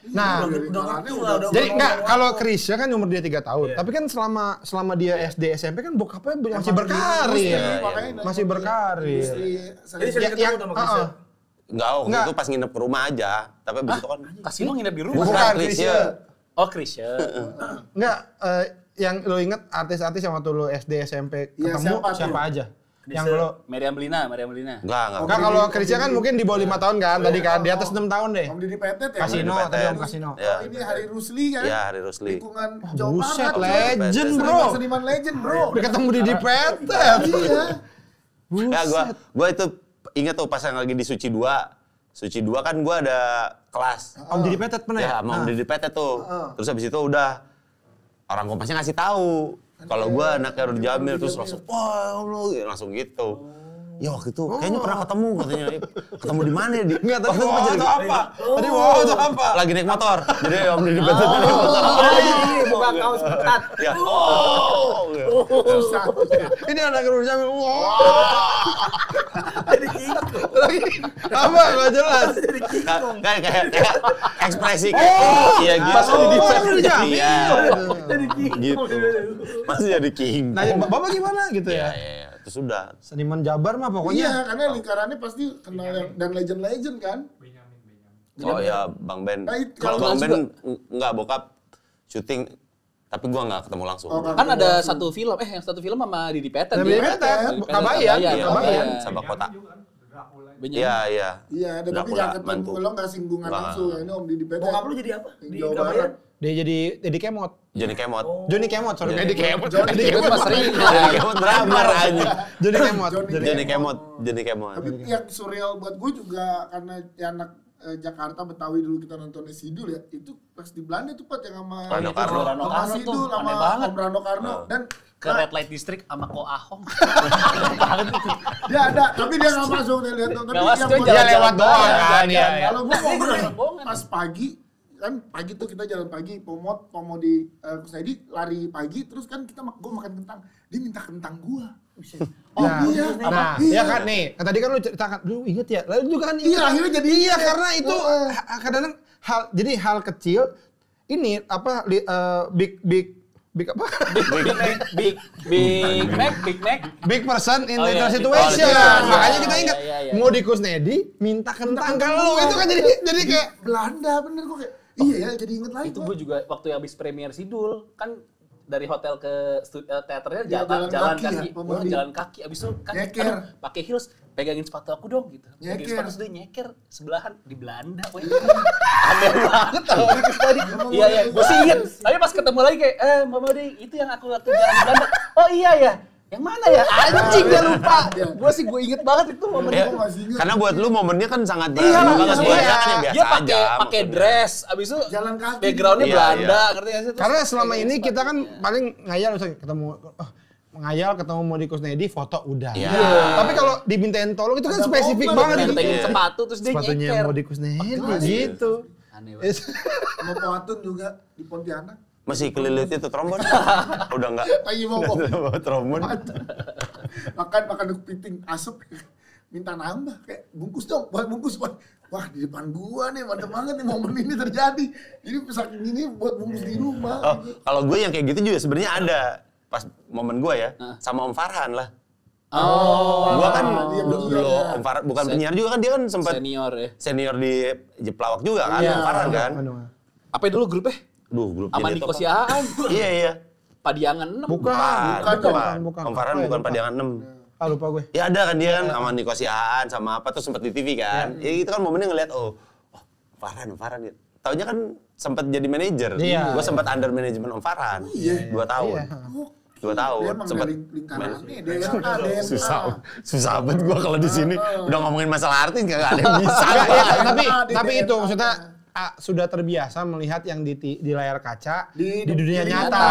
Nah, Udah ngerti lah, udah jadi enggak ngomong kalau apa. Krisya kan umur dia 3 tahun. Tapi kan selama dia SD SMP kan bokapnya masih berkarir. Makanya Masih berkarir. Jadi sering ketemu sama Krisya. Enggak, waktu Enggak. itu pas nginep ke rumah aja. Tapi abis itu kan Kasino nginep di rumah. Bukan, Krisya. Oh, Krisya. Enggak, yang lo inget artis-artis yang waktu lo SD SMP Iya, ketemu siapa siapa tuh? aja? Krisya. Yang lo Meriam Belina. Enggak. Enggak, kalau Krisya kan mungkin di bawah 5 tahun kan tadi kan, di atas 6 tahun deh. Om Didi Petet ya. Kasino, Didi tadi Petet. Om Kasino. Iya. Ini Hari Rusli kan. Iya, Hari Rusli. Lingkungan Jawa Buset, Barat. legend bro. Seniman legend bro. Udah ketemu Didi Petet. Iya. Ya gua itu inget tuh pas yang lagi di Suci 2. Suci 2 kan gua ada kelas. Om Didi Petet pernah ya? Ya, sama Om Didi Petet tuh. Terus habis itu udah orang kompasnya ngasih tahu kalau gua anaknya Rudi Jamil, terus langsung wah Allah, langsung gitu. Ya waktu itu kayaknya pernah ketemu katanya. Ketemu di mana ya? Enggak tahu Waktu itu wow pas itu apa? Tadi wow itu apa? lagi naik motor. Jadi Om Didi Petet naik motor. Ini buka kaos ketat. Ya. Ini anak Rudi Jamil. Wow. Jadi Kiko. Lagi apa? Enggak jelas. Kayak ekspresi kayak iya gitu. Pas Didi Petet. Iya. Jadi Kiko. Gitu. Masih jadi king. Nah, Bapak gimana gitu Iya, ya? iya. Terus udah. Seniman Jabar mah Iya, pokoknya. karena lingkarannya pasti kenal yang dan legend-legend kan. Oh ya Bang Ben. Nah, itu Kalau kalau Bang Ben enggak bokap syuting tapi gua enggak ketemu langsung. Oh, Kan ada satu film, yang satu film sama Didi Petet. Didi ya? Petet, Didi Petet, Kabayan, Kabayan. Iya, Kabayan. Sabak Kota. Benyamin. Iya, iya. Iya, ada tapi Dracula jangan ketemu mantu. lo nggak singgungan Nggak. langsung. Ini Om Didi Petet. Bokap lu jadi apa? Di Jawa Kabayan? Barat. Dia jadi Kemot. Johnny Kemot. Johnny Kemot, sorry. Johnny Kemot. Johnny Itu mas sering. Johnny Kemot drummer anjing. Johnny Kemot. Johnny Kemot, Johnny Kemot. Tapi yang surreal buat gue juga karena ya anak Jakarta Betawi dulu kita nonton Sidul ya, itu pas di Belanda tuh Pat yang sama Rano Karno. Rano sama Karno Sidul tuh, sama aneh banget. Om Rano Karno dan Ke Red Light District sama Ko Ahong. dia ada tapi dia nggak masuk dia lihat tuh. Tapi Nggak masuk, yang dia buat- Dia jalan-jalan lewat doang doang, kan. jalan-jalan. Iya, iya. kalau gue mau Rombongan. pas pagi kan pagi tuh kita jalan pagi pomo di Kusnedi lari pagi terus kan kita gue makan kentang dia minta kentang gua Nah, iya nah, iya ya kan nih, kan tadi kan lu ceritakan, lu inget ya, lalu juga kan Iya, inget. akhirnya jadi iya inget. karena itu kadang-kadang jadi hal kecil ini apa big apa? Big Mac. Big person in Oh, the iya. situation. Oh, iya. Makanya kita ingat Iya, iya, iya. mau di Kusnedi minta kentang ke lu itu kan jadi kayak Belanda bener kok kayak Iya ya, jadi inget lagi. Itu gue juga waktu habis premier Sidul kan dari hotel ke teaternya Iya, jalan kaki ya, kaki, pemudik. jalan kaki. Abis itu kan Nyeker. aduh, pakai heels, pegangin sepatu aku dong gitu. Pegangin Nyeker. sepatu dia nyeker sebelahan di Belanda. Woy. Aneh banget tau Rikus tadi. Iya iya, gue sih inget. Tapi pas ketemu lagi kayak, Mama Deh, itu yang aku waktu jalan di Belanda. Oh iya ya. Yang mana ya? Anjing dia lupa. Gue inget banget itu momen Ya, itu. karena buat lu momennya kan sangat Iya, berarti banget. iya. Buat dia kan ya biasa Dia aja. pakai maksudnya. dress, abis itu Jalan kaki. backgroundnya Iya, Belanda, ngerti gak sih? Terus Karena selama pegangin ini kita kan sepatunya. paling ngayal misalnya ketemu ngayal ketemu Modi Kusnedi foto udah. Iya. Tapi kalau dimintain tolong itu kan Ada spesifik momen, banget. Nentengin Iya. sepatu terus dia Sepatunya nyeker. Modi Kusnedi Pegas. gitu. Aneh banget. Sama Poatun juga di Pontianak. Masih kelilit itu trombon. Udah enggak. Lagi mau bawa Trombon. makan kepiting asap minta nambah kayak bungkus dong, buat bungkus buat. Wah di depan gua nih mantep banget nih momen ini terjadi. Jadi saking ini buat bungkus di rumah. Oh, kalau gue yang kayak gitu juga sebenarnya ada. Pas momen gue ya, sama Om Farhan lah. Oh, Gua kan dia dulu penyiar ya. Om Farhan bukan penyiar juga kan, dia kan sempat senior ya. di Jeplawak juga kan, Iya. Om Farhan kan. Apa dulu grupnya? Duh, grup Sama ini Niko tuh apa? Siaan. Iya, iya. Padiangan 6. Bukan. Om Farhan bukan Padiangan 6. Ah lupa gue. Ya ada kan dia kan sama Niko Siaan sama apa tuh sempat di TV kan. Ya itu kan momennya ngeliat Farhan ya. Taunya kan sempat jadi manajer. Iya. Gue sempat under manajemen Om Farhan. 2 tahun. 2 tahun Dia emang sempat dari lingkarannya DNA. susah banget gue kalau di sini udah ngomongin masalah artis gak ada yang bisa. Enggak, ya, tapi di tapi DNA. itu maksudnya sudah terbiasa melihat yang di layar kaca Di dunia nyata, nyata.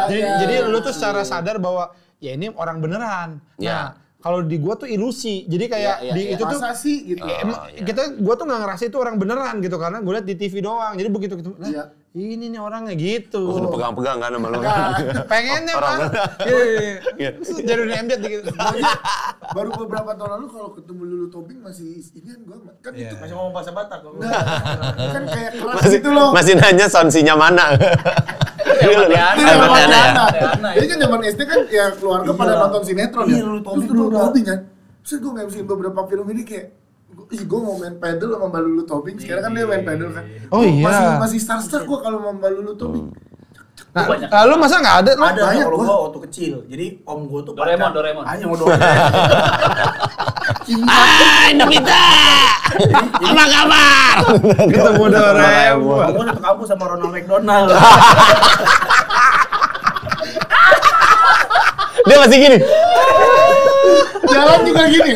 iya, Jadi iya. lu tuh secara sadar bahwa ya ini orang beneran. Iya. Nah, kalau di gua tuh ilusi. Jadi kayak Iya, iya, di iya. itu tuh Masa sih gitu. ya, emang iya. gua tuh nggak ngerasa itu orang beneran gitu karena gue liat di TV doang. Jadi begitu gitu, lah, Iya. ini nih orangnya gitu. Lu pegang-pegang kan sama lu. Pengennya Orang Pak. beneran. Iya. Jadi udah emdet gitu. Baru beberapa tahun lalu kalau ketemu Lulu Tobing masih inian gua kan Iya. itu Masih ngomong bahasa Batak kok. kan kayak keras Masih, gitu loh. masih nanya sonsinya mana. Iya, Matiana. Iya, Matiana ya. Matiana, ya. Jadi kan zaman SD kan ya keluarga pada Iya. nonton sinetron Iya, ya. Lulu Terus Tobing Lulu udah. Tobing kan. Terus gue nge-MC beberapa film ini kayak gue mau main pedal sama Mbak Lulu Tobing. Sekarang kan dia main pedal kan. Oh iya. Masih starstruck gue kalau sama Mbak Lulu Tobing. Nah, lu masa nggak ada? Lu? Ada banyak kalau gua. gua waktu kecil. Jadi om gua tuh Doraemon. Hanya mau Doraemon. Nobita! Apa kabar? Ketemu Doraemon. Gua satu kampus sama Ronald McDonald. Dia masih gini. Jalan juga gini.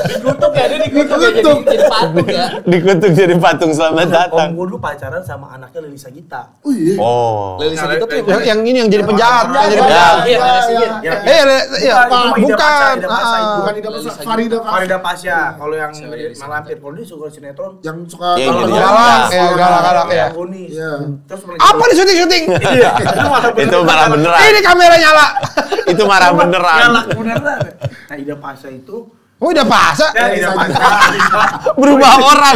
Dikutuk ya, dia dikutuk ya jadi patung ya. Dikutuk jadi patung selamat datang. Om gua dulu pacaran sama anaknya Leli Sagita. Oh iya. Oh. Leli Sagita tuh Yang ini yang jadi penjahat, yang jadi Iya, penjahat. Iya, iya, iya. iya. Iya, Bukan, Ida Pasha, Ida bukan. Pasha itu. Bukan Ida Pasha, Farida Pasha. Farida Pasha. Kalau yang malampir, kalau dia suka sinetron. Yang suka Iya, galak-galak. gitu. Galak, ya galak-galak ya. Agonis. Iya. Terus Apa di syuting-syuting? Iya. Itu marah beneran. Ini kamera nyala. Itu marah beneran. Galak beneran. Nah Ida Pasha itu. Oh, udah pasang. Ya Ida Pasha. Berubah orang.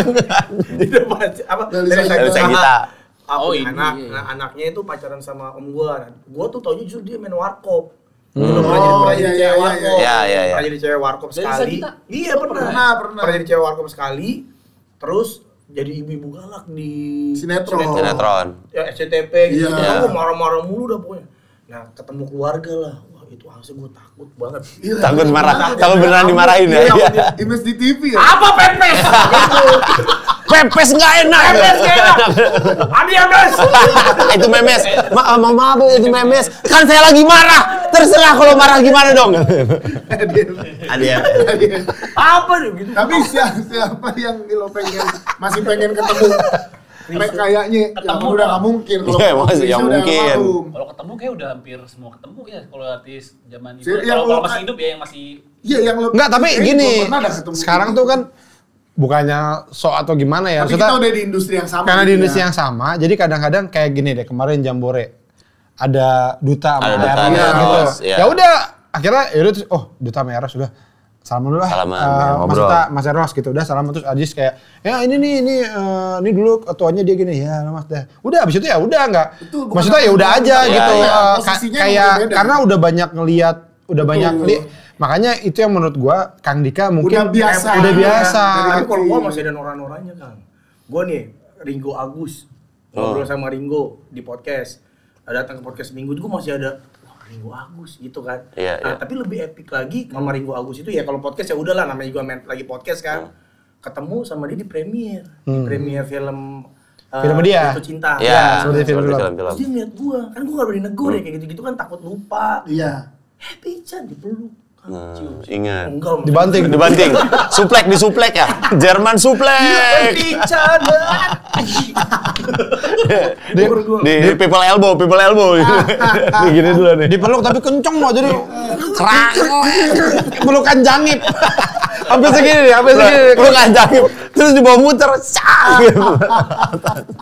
Ida Pasha. Apa? Leli Sagita. Oh, Oh ini. anaknya itu pacaran sama om gua. Gua tuh taunya justru dia main warkop. Oh, Belum pernah jadi iya, cewek iya, warkop. iya, iya. Pernah jadi cewek warkop Dari sekali. Sagita? Iya pernah. Pernah. Pernah jadi cewek warkop sekali. Terus jadi ibu-ibu galak di Sinetron. Sinetron. Ya SCTV gitu. Iya. Gua marah-marah mulu dah pokoknya. Nah, ketemu keluarga lah. Wah, itu harusnya gua takut banget. Iya. Takut marah, takut beneran dimarahin ya. Iya. Image di TV ya. Apa pepes? Pepes nggak enak. Pepes gak enak. Adi Ames. Itu memes. Maaf itu memes. Kan saya lagi marah. Terserah kalau marah gimana dong. Ada. Apa nih gitu? Tapi siapa yang lo pengen masih pengen ketemu? Kayaknya yang udah nggak mungkin kalau Iya, ketemu masih Krisya yang udah mungkin. almarhum. Kalau ketemu kayak udah hampir semua ketemu ya kalau artis zaman itu. Yang Kalau lo- masih hidup ya yang masih Iya yang lo Enggak, tapi kayaknya gini. belum pernah ada ketemu Sekarang gitu. tuh kan bukannya so atau gimana ya. Tapi Maksudnya, kita udah di industri yang sama. karena di gitu industri ya. yang sama, jadi kadang-kadang kayak gini deh, kemarin Jambore ada Duta sama Ada Duta Eros sama gitu. Eros, iya. Ya udah, akhirnya yaudah terus, oh Duta sama Eros sudah salaman dulu lah. Salaman, Mas ngobrol. Duta, Mas Eros gitu. Udah salaman terus Ajis kayak, ya ini dulu ketuanya dia gini, ya Mas dah. Udah abis itu ya udah enggak. Betul, bukan Maksudnya ya udah aja Iya, gitu. iya. Posisinya Kayak emang beda. karena udah banyak ngelihat, udah Betul. banyak makanya itu yang menurut gua Kang Dika mungkin Udah biasa. Udah biasa. Dari Tapi kalau gua kecil. masih ada noran-norannya kan. Gua nih Ringo Agus ngobrol sama Ringo di podcast. Datang ke podcast Minggu itu masih ada Ringo Agus gitu kan. Nah, tapi lebih epic lagi sama Ringo Agus itu ya kalau podcast ya udahlah namanya juga lagi podcast kan. Ketemu sama dia di premiere. Di premiere film dia. Itu Cinta. Iya, seperti film. Terus dia ngeliat gua, kan gua gak berani negur ya kayak gitu-gitu kan takut lupa. Iya. Pican dipeluk. Ingat. Enggak. Dibanting. Disuplek ya. Jerman suplek. Pican. Di people elbow. Gini dulu nih. Dipeluk tapi kenceng mau jadi serang. Pelukan jangip. Sampai segini. Pelukan jangip. Terus dibawa muter.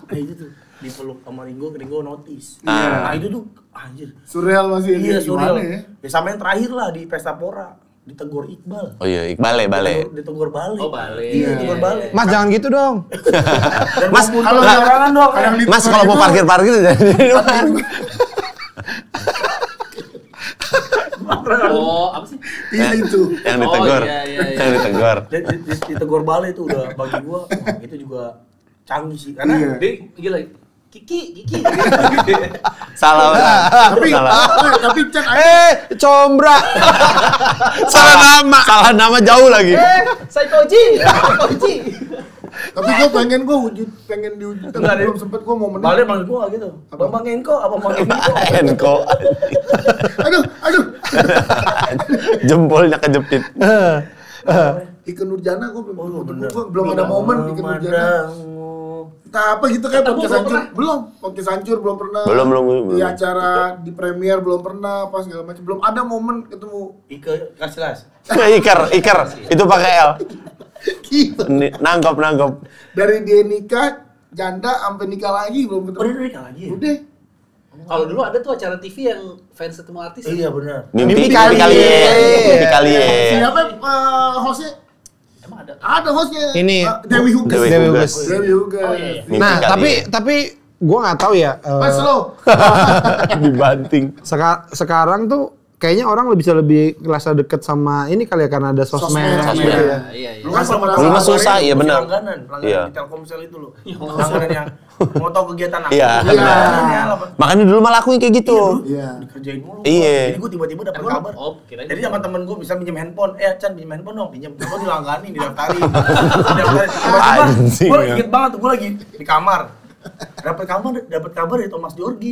Kayak gitu. Dipeluk sama Ringo notice. Nah itu tuh anjir. Surreal masih Iya, surreal. ya? Ya sama yang terakhir lah di Pesta Pora. Ditegur Iqbal. Oh iya, Bale. Ditegur Bale. Oh, Bale. Iya, ditegur Bale. Mas jangan gitu dong. Dan Mas, kalau jangan dong. Mas kalau mau parkir jadi Oh, apa sih? Iya itu. yang ditegur. Oh, iya. Yang ditegur. Ditegur Bale itu udah bagi gua itu juga canggih sih karena Iya. Dia gila. Kiki. Salah. Tapi Chan Combra. Salah nama jauh lagi. Saikoji. tapi gue pengen diwujudkan. Enggak, Belum sempet gue mau menang. Bale manggil gua gitu. Bang Enko apa Bang Enko? Enko. Aduh. Jempolnya kejepit. Ike Nurjana gue Bener. belum ada momen Ike Nurjana. Entah apa gitu kayak podcast hancur. Podcast hancur belum pernah. Belum. Di acara di premier belum pernah apa segala macam. Belum ada momen ketemu. Ike Kasilas. Iker. Itu pakai L. Gitu. Nangkep. Dari dia nikah janda sampai nikah lagi belum ketemu. Udah nikah lagi ya? Udah. Kalau dulu ada tuh acara TV yang fans ketemu artis. Iya benar. Mimpi kali. kali. Siapa hostnya? Emang ada. Ada hostnya. Ini Dewi Hugas. Dewi Hugas. Dewi Hugas. Oh, iya. Mimpi Nah, kali tapi gua nggak tahu ya. Mas lo. dibanting. Sekarang tuh kayaknya orang bisa lebih ngerasa deket sama ini kali ya karena ada sosmed. Iya. Lu kan sama Dulu mah susah, iya benar. Langganan Iya. di Telkomsel itu loh. Langganan yang mau tahu kegiatan aku. Iya. Makanya dulu mah lakuin kayak gitu. Iya. Dikerjain mulu. Iya. Jadi gue tiba-tiba dapat Emang kabar. oh, kirain Jadi sama temen gue bisa pinjam handphone. Chan pinjam handphone dong, pinjam. Gue dilangganin, didaftarin. Tiba-tiba Anjing, gue ya. inget banget tuh gue lagi di kamar. Dapat kabar dari Thomas Jorgi.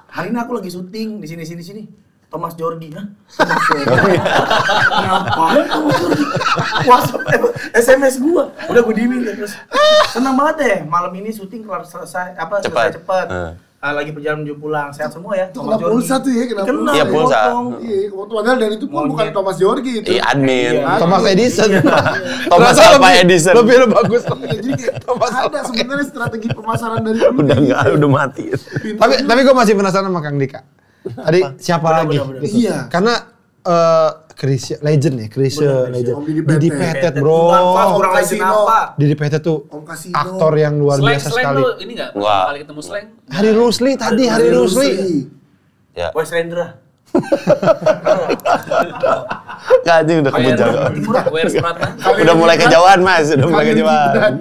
Hari ini aku lagi syuting di sini. Thomas Jorgi, hah? Thomas Jorgi. Ngapain Thomas Jorgi? WhatsApp, SMS gua. Udah gua diemin terus. Senang banget deh, malam ini syuting kelar selesai cepat. Lagi perjalanan menuju pulang, sehat semua ya. Itu kena pulsa tuh ya, kena Iya, pulsa. Iya, padahal dari itu pun bukan Thomas Jorgi itu. Iya, admin. Thomas Edison. Thomas Terasa apa Edison? Lebih bagus. Iya, jadi kayak Thomas ada sebenarnya strategi pemasaran dari dulu. Udah enggak, udah mati. Tapi gue masih penasaran sama Kang Dika. Tadi siapa lagi? bener. Iya. Karena Krisya legend ya, Krisya legend. Om Didi Petet. Didi Petet, bro. Kurang legend apa? Didi Petet tuh Om Kasino. aktor yang luar biasa Slang sekali. lu ini enggak? Enggak. Kali ketemu slang. Hari Rusli tadi, Hari Rusli. Ya. Wes Rendra. Anjing udah kebun jago. Where's Pratna? Udah mulai kejauhan, Mas. Udah mulai kejauhan.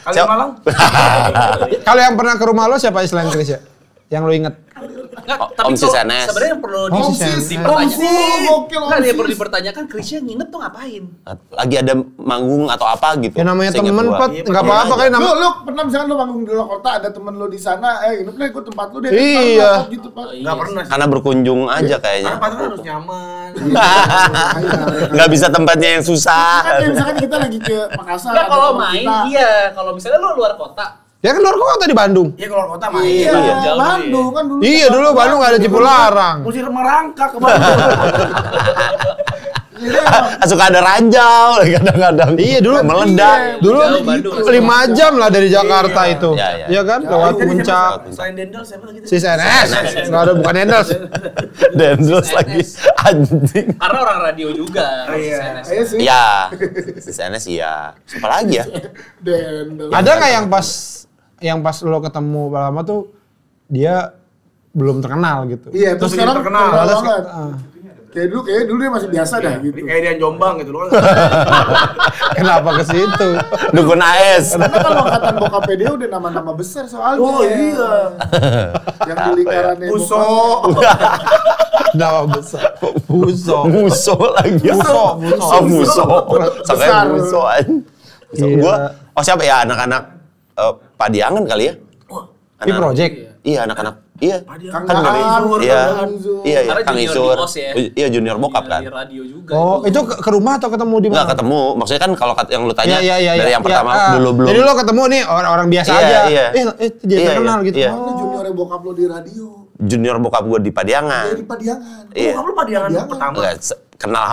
Kali Malang. Kalau yang pernah ke rumah lo siapa selain Krisya? Yang lo inget? Enggak, Om tuh Sisanes. sebenarnya yang perlu Om Sis. dipertanyakan. Gokil, Enggak, yang perlu Sis. dipertanyakan Krisya nginget tuh ngapain? Lagi ada manggung atau apa gitu. Ya namanya Seingat temen, gua. Pat. Nggak apa-apa kan nama. Lu pernah misalkan lu manggung di luar kota ada temen lu di sana, nginep lah ikut tempat lu deh. Iya. Gitu, Pak. Enggak pernah sih. Karena berkunjung aja kayaknya. Karena pasangan harus nyaman. Nggak bisa tempatnya yang susah. Kan kayak misalkan kita lagi ke Makassar. Enggak ada kalau temen main kita. iya, kalau misalnya lu luar kota. Ya kan luar kota di Bandung. Iya keluar kota main. Iya, jauh dulu Bandung kan dulu. Iya dulu Bandung nggak ada Cipularang. Mesti merangkak ke Bandung. Iya, Suka ada ranjau kadang-kadang. Iya dulu Meledak. Dulu Jauh Bandung. 5 jam lah dari Jakarta Iya. itu. Iya, iya. Iya kan? Lewat Jadi puncak. siapa- Selain Dendel siapa lagi? Si SNS. Enggak ada bukan Endels. Denzels lagi. Anjing. Karena orang radio juga. Iya. CNS. Iya sih. Iya. Si SNS iya. Siapa lagi ya? Dendel. Ada nggak yang pas lo ketemu lama tuh dia belum terkenal gitu? Iya, terus Terus sekarang terkenal. terkenal Terus- banget. Kayak dulu dia masih biasa dah gitu. Kayak dia Jombang gitu loh. Kenapa ke situ? Dukun AS. Karena kalau angkatan bokapnya dia udah nama-nama besar soalnya. Oh iya. Yang di lingkarannya Buso. Nama besar. Buso. Muso lagi. Muso. Oh, muso. Sampai Besar. muso aja. Iya. Gua, siapa ya anak-anak Padiangan kali ya? Di project. Iya, anak-anak. Iya. Kang Kan dari Daan, iya. Kang Zul. Iya, Karena Kang junior Isur. di pos ya. Iya, junior bokap kan. Di radio juga. Oh, itu ke rumah atau ketemu di mana? Enggak ketemu. Maksudnya kan kalau yang lu tanya Iya, dari yang pertama ah. dulu belum. Jadi lo ketemu nih orang biasa Iya, aja. iya. Jadi Iya, terkenal iya, gitu. iya. Itu juniornya bokap lo di radio. Junior bokap gue di Padiangan. Dia di Padiangan. Iya. Bokap lu Padiangan Padiangan. pertama. Enggak, kenal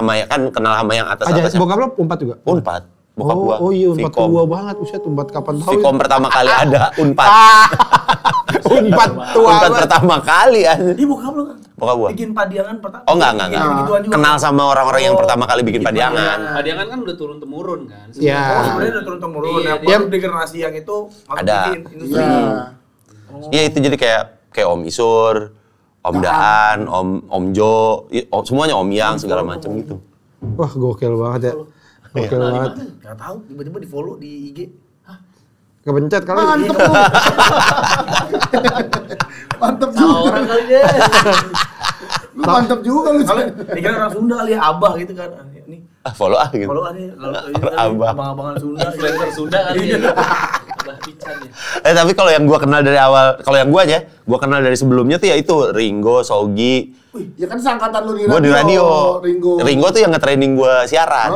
sama yang Aja, atas-atasnya. bokap lo Unpad juga? Unpad. Bokap gua. Oh iya, Unpad Vkom. tua banget. Buset, Unpad kapan tahu? Vkom pertama kali ada Unpad. Unpad tua Unpad banget. pertama kali ada. Dia bokap lu kan? Bokap gua. Bikin Padiangan pertama. Oh enggak. Gituan juga. Kenal sama orang-orang yang pertama kali bikin Bikin Padiangan. Padiangan kan udah turun temurun kan. Iya. Oh, sebenarnya udah turun-temurun. Iya, Nah, dia- baru di generasi yang itu masuk Ada. bikin industri. Iya. Iya itu jadi kayak Om Isur, Om Daan, Om Jo, semuanya Om Yang segala macam gitu. Wah, gokil banget ya. Gokil banget. Gak tahu, tiba-tiba di follow di IG. Kepencet kali. Mantep lu. Mantep Sama juga. orang kali deh. Lu mantep juga lu. Kalau dikira orang Sunda kali ya, Abah gitu kan. Nih, Follow gitu. follow aja. Abah. Abang-abangan Sunda. Influencer Sunda kali Iya. ya. Abah Pican ya. Tapi kalau yang gua kenal dari awal, kalau yang gua aja, gua kenal dari sebelumnya tuh ya itu Ringo, Sogi. Ya kan seangkatan lu di radio. Gua di radio. Ringo. Tuh yang nge-training gua siaran.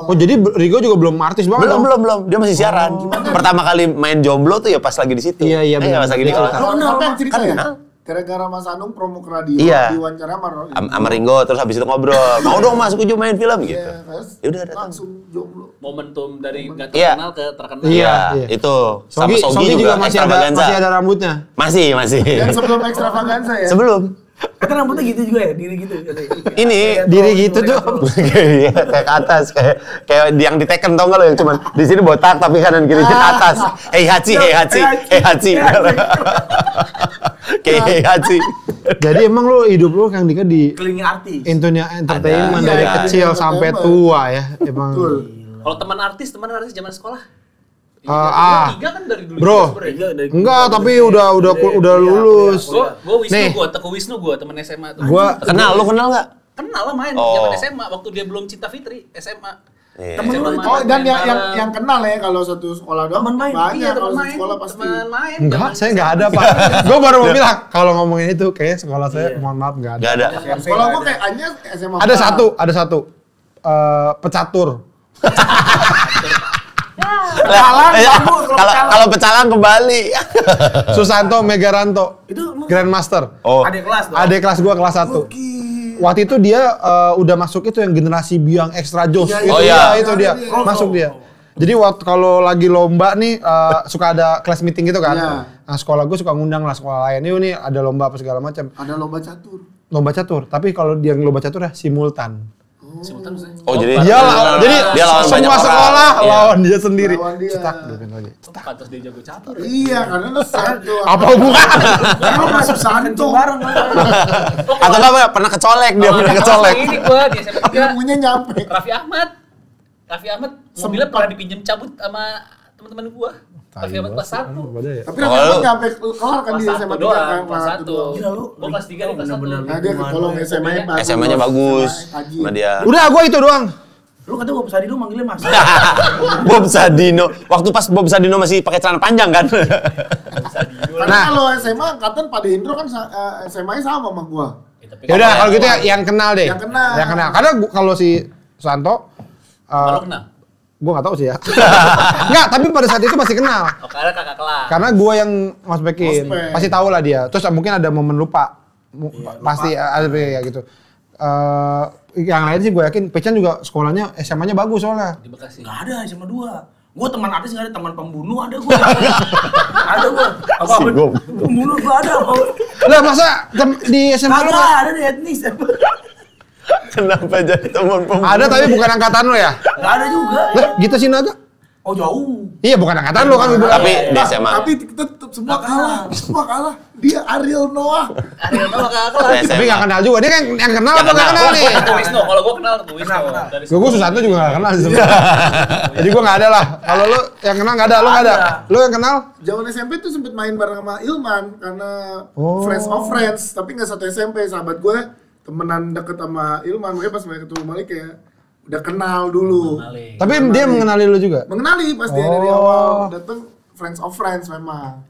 Oh, jadi Rigo juga belum artis banget dong? Belum. Dia masih siaran. Pertama kali main jomblo tuh ya pas lagi di situ. Iya, benar. Pas lagi di Iya, kelas. Lu kenal apa yang cerita Kan ya? kenal. Gara-gara Mas Anung promo ke radio, Iya. diwawancara sama Ringo. Sama Ringo, terus habis itu ngobrol. Mau dong masuk aja main film gitu. Iya, terus Yaudah datang. langsung jomblo. Momentum dari nggak Iya. terkenal ke terkenal. Iya. Iya, itu. Sama Sogi juga masih Extravaganza. ada rambutnya. Masih. Dan sebelum Extravaganza ya. Sebelum. Kata rambutnya gitu juga ya, diri gitu. Ini Diri gitu tuh. Iya, kayak ke atas, kayak yang di Tekken tau nggak lo yang cuman di sini botak tapi kanan kirinya ke atas. Hey Hachi. Kayak Hey Hachi. Jadi emang lu hidup lu Kang Dika di Keliling artis. Intonya entertainment Ada. dari Iya, kecil sampai tua ya. Emang. Betul. Kalau teman artis zaman sekolah. Ah. Tiga kan dari dulu. Bro. juga sebenarnya. Iya, dari- Enggak, tapi udah lulus. Gue Wisnu, Nih. Teguh Wisnu temen SMA tuh. Gua Lu kenal nggak? kenal lah main Oh. zaman SMA waktu dia belum Cinta Fitri SMA. Iya. Temen lu itu. Oh, dan Main yang bareng. yang kenal ya kalau satu sekolah doang. Temen main. Banyak Iya, kalau teman satu main. sekolah pasti. Teman main. enggak, zaman saya enggak ada, Pak. Gua baru mau bilang kalau ngomongin itu kayaknya sekolah saya mohon maaf enggak ada. Gak ada. Sekolah gua kayaknya SMA. Ada satu. Pecatur. Kalau pecalang ke Bali. Susanto Megaranto. Itu lu Grandmaster. Oh. adik kelas dong. Adik kelas gua kelas 1. Waktu itu dia udah masuk itu yang generasi biang extra jos. Iya, Itu oh, dia, iya. itu dia. Oh, Masuk oh. dia. Jadi waktu kalau lagi lomba nih suka ada class meeting gitu kan. Iya. Nah, sekolah gue suka ngundang lah sekolah lain. Ini ada lomba apa segala macam. Ada lomba catur. Lomba catur, tapi kalau dia lomba catur ya simultan. Simultan maksudnya? Oh, jadi Dia jadi dia lawan banyak semua orang. sekolah Iya. lawan dia sendiri. Lawan dia. Cetak bikin lagi. Pantas dia jago catur. Iya, karena lu satu. Apa hubungan? Karena lu masuk santo. bareng. Atau nggak pernah kecolek dia pernah kecolek. Ini gua di SMA 3. Ilmunya nyampe. Raffi Ahmad mobilnya pernah dipinjem cabut sama teman-teman gua. Raffi Ahmad kelas 1. Tapi Oh, Rafi lu- nyampe kelar kan Kelas di 1 SMA 3 doang, kan. kelas 1. Gila lu. Gua kelas 3 kelas 1. Bener-bener. Nah, dia ketolong SMA-nya bagus. SMA-nya bagus Kaji. sama dia. Udah, gua itu doang. Lu kata Bob Sadino manggilnya Mas. Bob Sadino. Waktu pas Bob Sadino masih pakai celana panjang kan? Karena Nah. kalau SMA angkatan Pak Indro kan SMA-nya sama sama gua. Ya udah kalau gitu ya yang kenal deh. Yang kenal. Yang kenal. Karena kalau si Susanto Kalau kenal? gua nggak tahu sih ya. Enggak, tapi pada saat itu masih kenal. Oh, karena kakak kelas. Karena gua yang ngospekin. Ngospek. Pasti tahu lah dia. Terus mungkin ada momen lupa. Pasti ada kayak gitu. Yang lain sih gue yakin Pecan juga sekolahnya SMA-nya bagus soalnya. Di Bekasi. Enggak ada SMA 2. Gua teman artis enggak ada, teman pembunuh ada gua. Ada gua. Apa? Si Bob. Pembunuh gua ada. Lah masa di SMA lu Kagak ada di etnis. Kenapa jadi teman pembunuh? ada tapi bukan angkatan lo ya? Enggak ada juga. Lah, Gita Sinaga? Oh jauh. Iya, bukan angkatan lu kan gue bilang. Tapi di SMA. Tapi tetap semua kalah. Dia Ariel Noah. Ariel Noah kakak kelas. SMA. Tapi nggak kenal juga. Dia kan yang kenal apa nggak kenal nih? Wisnu, kalau gue kenal tuh Wisnu. Dari Gue Susanto juga nggak kenal sih. Jadi gue nggak ada lah. Kalau lu yang kenal nggak ada, lu nggak ada. Lu yang kenal? Zaman SMP tuh sempet main bareng sama Ilman karena friends of friends, tapi nggak satu SMP. Sahabat gue temenan deket sama Ilman, makanya pas mereka ketemu balik kayak udah kenal dulu. Tapi dia mengenali lu juga? Mengenali pas dia dari awal dateng friends of friends memang.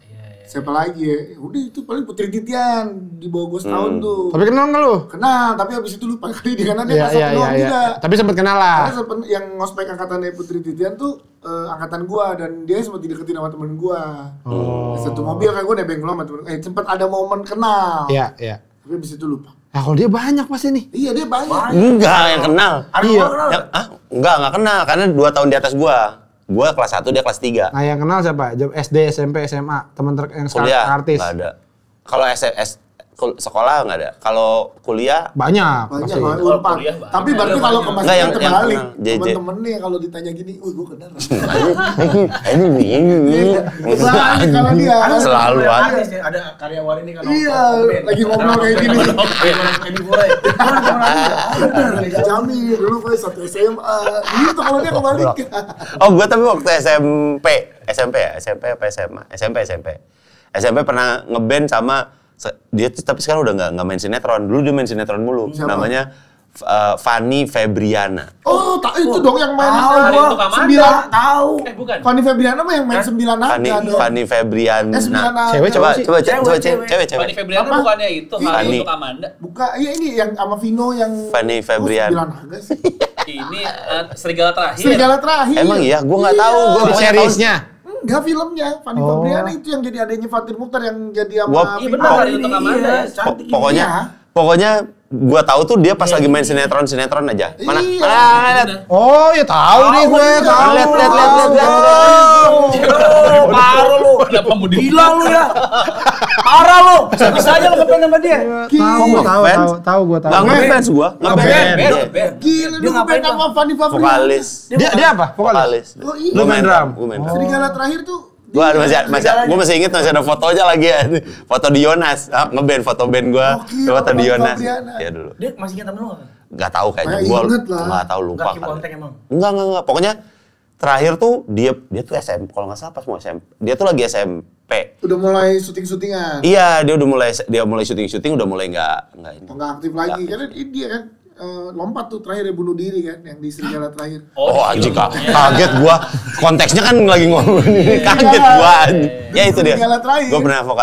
Siapa lagi ya? Udah itu paling Putri Titian di bawah gue setahun tuh. Tapi kenal nggak lu? Kenal, tapi abis itu lupa kali di kanan dia Iya, kasih doang juga. Tapi sempet kenal lah. Karena sempet yang ngospek angkatannya Putri Titian tuh angkatan gua dan dia sempet dideketin sama temen gua. Satu mobil kan gua nebeng sama temen. Sempet ada momen kenal. Iya, iya. Tapi abis itu lupa. Nah, kalau dia banyak pasti nih. Iya dia banyak. Enggak, yang kenal. Iya. Enggak kenal karena 2 tahun di atas gua. Gua kelas 1, dia kelas 3. Nah, yang kenal siapa? SD, SMP, SMA, teman yang Kuliah artis. enggak ada. Kalau sekolah enggak ada. Kalau kuliah Banyak. Banyak pasti. banget Unpad. kuliah banyak. Tapi berarti Ada kalau banyak. ke Enggak, yang terbalik. kenal, JJ. Temen-temennya kalau ditanya gini, gua kenal. ini. Banyak kalau dia. Selalu ada. Ada karyawan ini kan. Iya, lagi ngobrol kayak gini. Edi Boy. Jamil dulu gue satu SMA. Gitu kalau dia kebalik. Oh, gua tapi waktu SMP apa SMA? SMP pernah ngeband sama dia tuh, tapi sekarang udah nggak main sinetron. Dulu dia main sinetron mulu. Siapa? Namanya Fanny Febriana. Oh, itu dong yang main Sembilan. Tahu. Bukan. Fanny Febriana mah yang main 9 naga dong. Fanny Febriana. 9 naga. Cewek Coba sih? cewek. Fanny Febriana Apa? bukannya itu Fanny. Fanny untuk Amanda. Bukan, iya ini yang sama Vino yang Fanny Febriana. 9 naga sih. Ini Serigala Terakhir. Serigala Terakhir. Emang iya, gua nggak tahu. Gua Di pokoknya tahu- seriesnya. Enggak filmnya. Fanny Febriana itu yang jadi adanya Fatir Mukhtar yang jadi sama Gua- Iya Vino. benar, Fanny untuk Amanda. Pokoknya gua tahu tuh dia pas lagi main sinetron aja. Mana? Iya. Mana? Oh, ya tahu nih gue. Tahu. Lihat. Parah lu. Kenapa mau Gila lu ya. Parah lu. Bisa aja lu ngefans sama dia. Tahu gue tahu. Nggak ngefans gua. Band. Gila Dia lu ngapain, main sama Fanny Febriana. Vokalis. Dia apa? Vokalis. Oh iya. Gua main drum. Serigala Terakhir tuh Gua masih inget masih ada fotonya lagi ya. Foto di Yonas. Ngeband foto band gua. Oke, Foto di Fanny Yonas. Febriana. Iya dulu. Dia masih ingat temen lu enggak? Nggak tahu kayaknya. Kayak Gua inget lah. nggak tahu lupa Enggak keep kali. kontak emang. Enggak. Pokoknya terakhir tuh dia tuh SMP. Kalau nggak salah pas mau SMP. Dia tuh lagi SMP. udah mulai syuting-syutingan. Iya, dia mulai syuting, udah mulai nggak ini. Nggak aktif lagi. Karena dia kan lompat tuh terakhir ya bunuh diri kan yang di Serigala Terakhir. Oh, anjing kaget gua. Konteksnya kan lagi ngomong ini. Kaget gua. Ya itu dia. Serigala Terakhir. Gua pernah Itu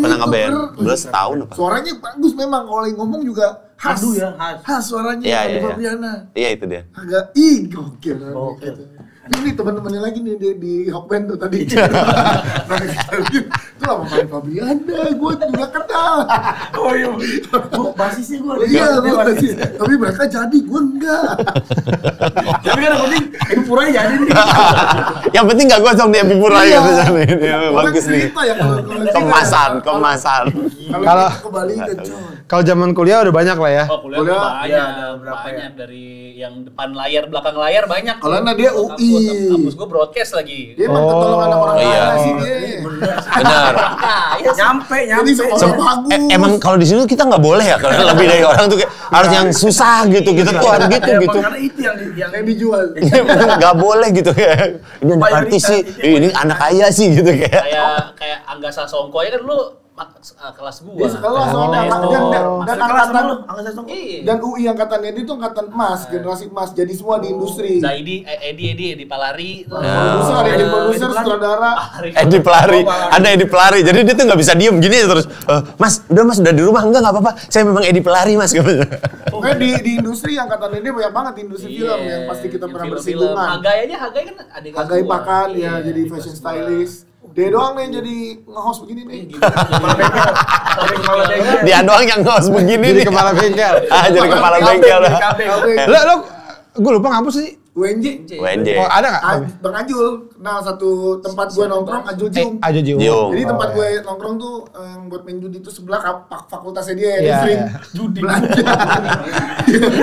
ngeband. keren. Udah setahun apa? Suaranya bagus memang kalau lagi ngomong juga khas. Aduh ya, khas. Suaranya Iya, Fanny iya. Febriana. Iya itu dia. Agak gokil. Gitu. Ini teman-temannya lagi nih di Hokben tuh tadi. Itu sama Fanny Febriana, gue juga kenal. Oh iya. Gua basisnya gua. Iya, gue sih. Tapi mereka jadi, gue enggak. Tapi kan yang penting ini puranya jadi nih. Yang penting nggak gosong di Epipura Iya. gitu. Bagus nih. Cerita ya kalau Kemasan. Kalau kebalikan coy. Kalau zaman kuliah udah banyak lah ya. Oh, kuliah Kuliah, banyak, iya, ada berapa banyak dari yang depan layar, belakang layar banyak. Kalau nah dia UI. Kampus gue broadcast lagi. Dia emang ketolongan sama orang Iya. kaya sih dia. Benar. Nyampe. Jadi sekolah bagus. Emang kalau di sini kita nggak boleh ya kalau lebih dari orang tuh kayak harus yang susah gitu tuh harus gitu. Karena itu yang yang dijual. Nggak boleh gitu kayak ini anak artis sih, ini anak kaya sih gitu kayak. Kayak Angga Sasongko ya kan dulu kelas Dia gua. sekelas Oh. sama dan angkatan Iya. dan UI angkatannya dia tuh angkatan emas, generasi emas. Jadi semua di industri. Zaidi, Edi Palari. Produser, ada yang produser, sutradara. Edi Pelari, ada Edi Pelari. Jadi dia tuh nggak bisa diem gini aja terus. Mas, udah di rumah enggak apa-apa. Saya memang Edi Pelari mas. Pokoknya di industri angkatannya dia banyak banget di industri film yang pasti kita pernah bersinggungan. Hagai kan adik kelas Hagai gua. Pakan ya Iya, jadi adik fashion kelas gua. stylist. Dia doang nih yang jadi nge-host begini nih. Dia doang yang ngos begini Jadi nih. kepala bengkel. Jadi kepala bengkel. Lo gue lupa ngampus sih. UNJ. UNJ. Oh, ada nggak? Bang Ajul kenal satu tempat gue nongkrong, Ajul Jiung. Aja Jiung. Jiung. Jadi tempat Oh, gue nongkrong tuh yang buat main judi itu sebelah fakultasnya dia, dia Iya, sering iya. judi belanja.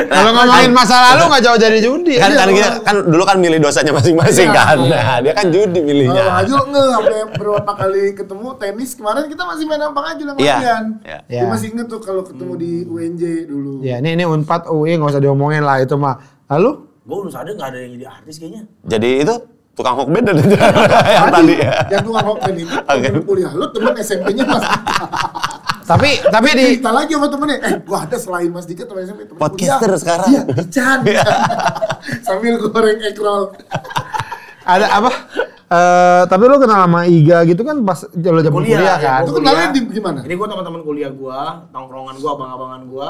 Kalau ngomongin masa lalu nggak jauh dari judi. Kan, Iya, kan dulu kan milih dosanya masing-masing Iya. kan. Nah, dia kan judi milihnya. Bang Ajul sampai berapa kali ketemu tenis kemarin kita masih main sama Bang Ajul yang Iya. latihan. Iya. Gue Iya. masih inget tuh kalau ketemu di UNJ dulu. Ya, ini Unpad UI nggak usah diomongin lah itu mah. Lalu? Gue belum sadar nggak ada yang jadi artis kayaknya. Jadi itu tukang hokben dan yang tadi ya. Yang tukang hokben itu temen kuliah lu temen SMP-nya Mas. Tapi di Cerita lagi sama temennya, gua ada selain Mas Dika temen SMP, temen Podcaster kuliah. sekarang. Iya, Ican. Sambil goreng ekrol. ada apa? Tapi lu kenal sama Iga gitu kan pas lo zaman kuliah kan? Itu kenalnya di gimana? Jadi gue teman-teman kuliah gue, tongkrongan gue, abang-abangan gue,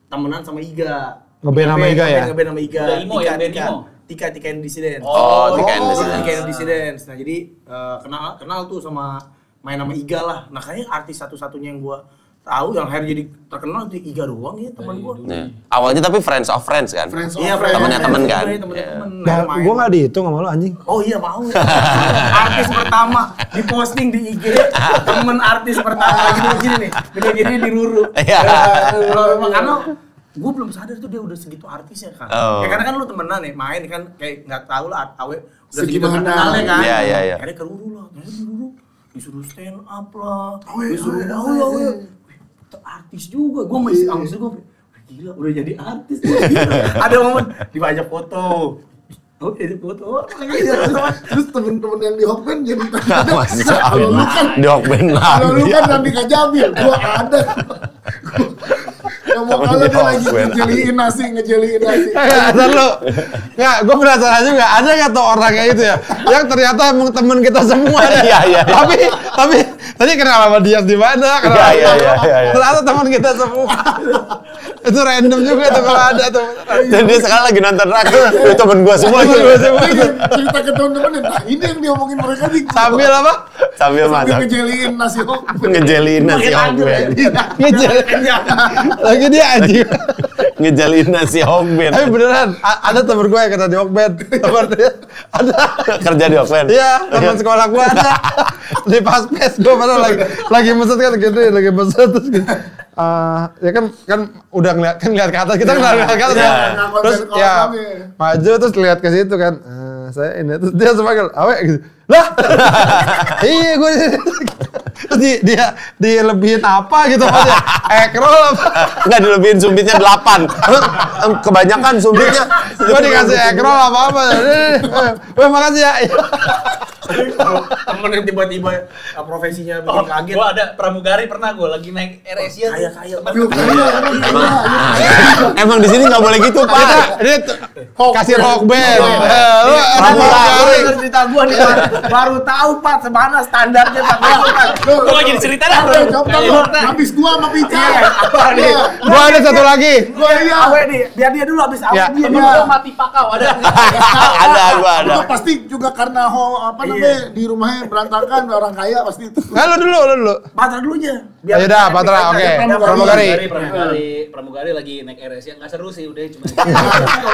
temenan sama Iga. Ngeband sama Iga ya? Ngeband sama Iga. Udah imo ya, band imo? Tika and Dissidents. Oh, Tika and Dissidents. Tika and Dissidents. Nah jadi kenal tuh sama main sama Iga lah. Nah kayaknya artis satu-satunya yang gue tahu yang akhirnya jadi terkenal itu Iga doang ya teman gue. Iya. Awalnya tapi friends of friends kan. Friends Iya, of friends. Temennya temen kan? Temennya temen. Nah, main. gue nggak dihitung sama lo anjing. Oh iya mau. Artis pertama diposting di IG, temen artis pertama gitu begini nih. Gini di Ruru. Iya. Karena gue belum sadar tuh dia udah segitu artisnya kan. Oh. Ya karena kan lu temenan nih, main kan kayak nggak tahu lah awe udah segitu Segimana. terkenalnya kan. Iya, iya, iya. Akhirnya ke Ruru lah, ternyata di Ruru disuruh stand up lah, Awe, disuruh awe, awe. Wih, artis juga. Gue masih angst gue. Gila, udah jadi artis. Ada momen dibajak foto. Oh, jadi foto. Terus temen-temen yang di Hokben jadi Masih kalau lu kan di hokben kalau lu lagi. kan Andika Jamil, gua ada. Yang mau Temen kalau di dia lagi Hokben. ngejeliin nasi. Ntar lu, nggak, gue penasaran juga, ada nggak tuh orang kayak gitu ya, yang ternyata emang temen kita semua deh. Iya, iya. Tapi tadi kenal sama dia di mana? Kenal Iya, sama iya, dia. iya, iya. Ternyata teman kita semua. Itu random juga tuh kalau ada tuh. Dan dia sekarang lagi nonton drakor. Itu temen gua semua. Temen semua. Dia cerita ke temen-temen, nah ini yang diomongin mereka nih. Sambil apa? Sambil Sambil masak. ngejeliin nasi Hokben. Ngejelin nasi hokben. Ngejar. Lagi dia anjing. Ngejalin nasi hokben. Tapi beneran, ada temen gue yang kena di Hokben. Temen dia, ada. Kerja di hokben. Iya, teman sekolah gue ada. Di pas-pes gue padahal lagi mesen kan gitu, lagi mesen terus gitu. Ya kan udah ngeliat ke atas, kita ngeliat ke atas Iya. ya. Terus ya maju terus lihat ke situ kan. Saya ini terus dia semanggil, "Awe" gitu. Lah. Iya gue. Terus dia lebihin apa gitu Mas ya? Ekrol apa? Enggak dilebihin sumpitnya 8. Kebanyakan sumpitnya. Gue dikasih ekrol apa-apa. Weh makasih ya. Temen yang tiba-tiba profesinya bikin kaget. Gua ada pramugari pernah gua lagi naik Air Asia. Kaya. Lu kaya, Emang di sini nggak boleh gitu, Pak. Dia kasih rock band. Lu ada Pramugari pramugari. cerita gua nih Pak. Baru tahu Pak semana standarnya Pak. Gua lagi cerita dah. habis gua sama Pica. Apa nih? Gua ada satu lagi. Gua iya. Awe nih, biar dia dulu habis awe Ya. dia. Temen gua mati pakau ada. Gua ada. Itu pasti juga karena namanya di rumahnya berantakan orang kaya pasti itu. Nah, lu dulu. Patra dulu aja. Ayo dah, Patra, oke. Pramugari. Pramugari lagi naik Air Asia, nggak seru sih, udah cuma.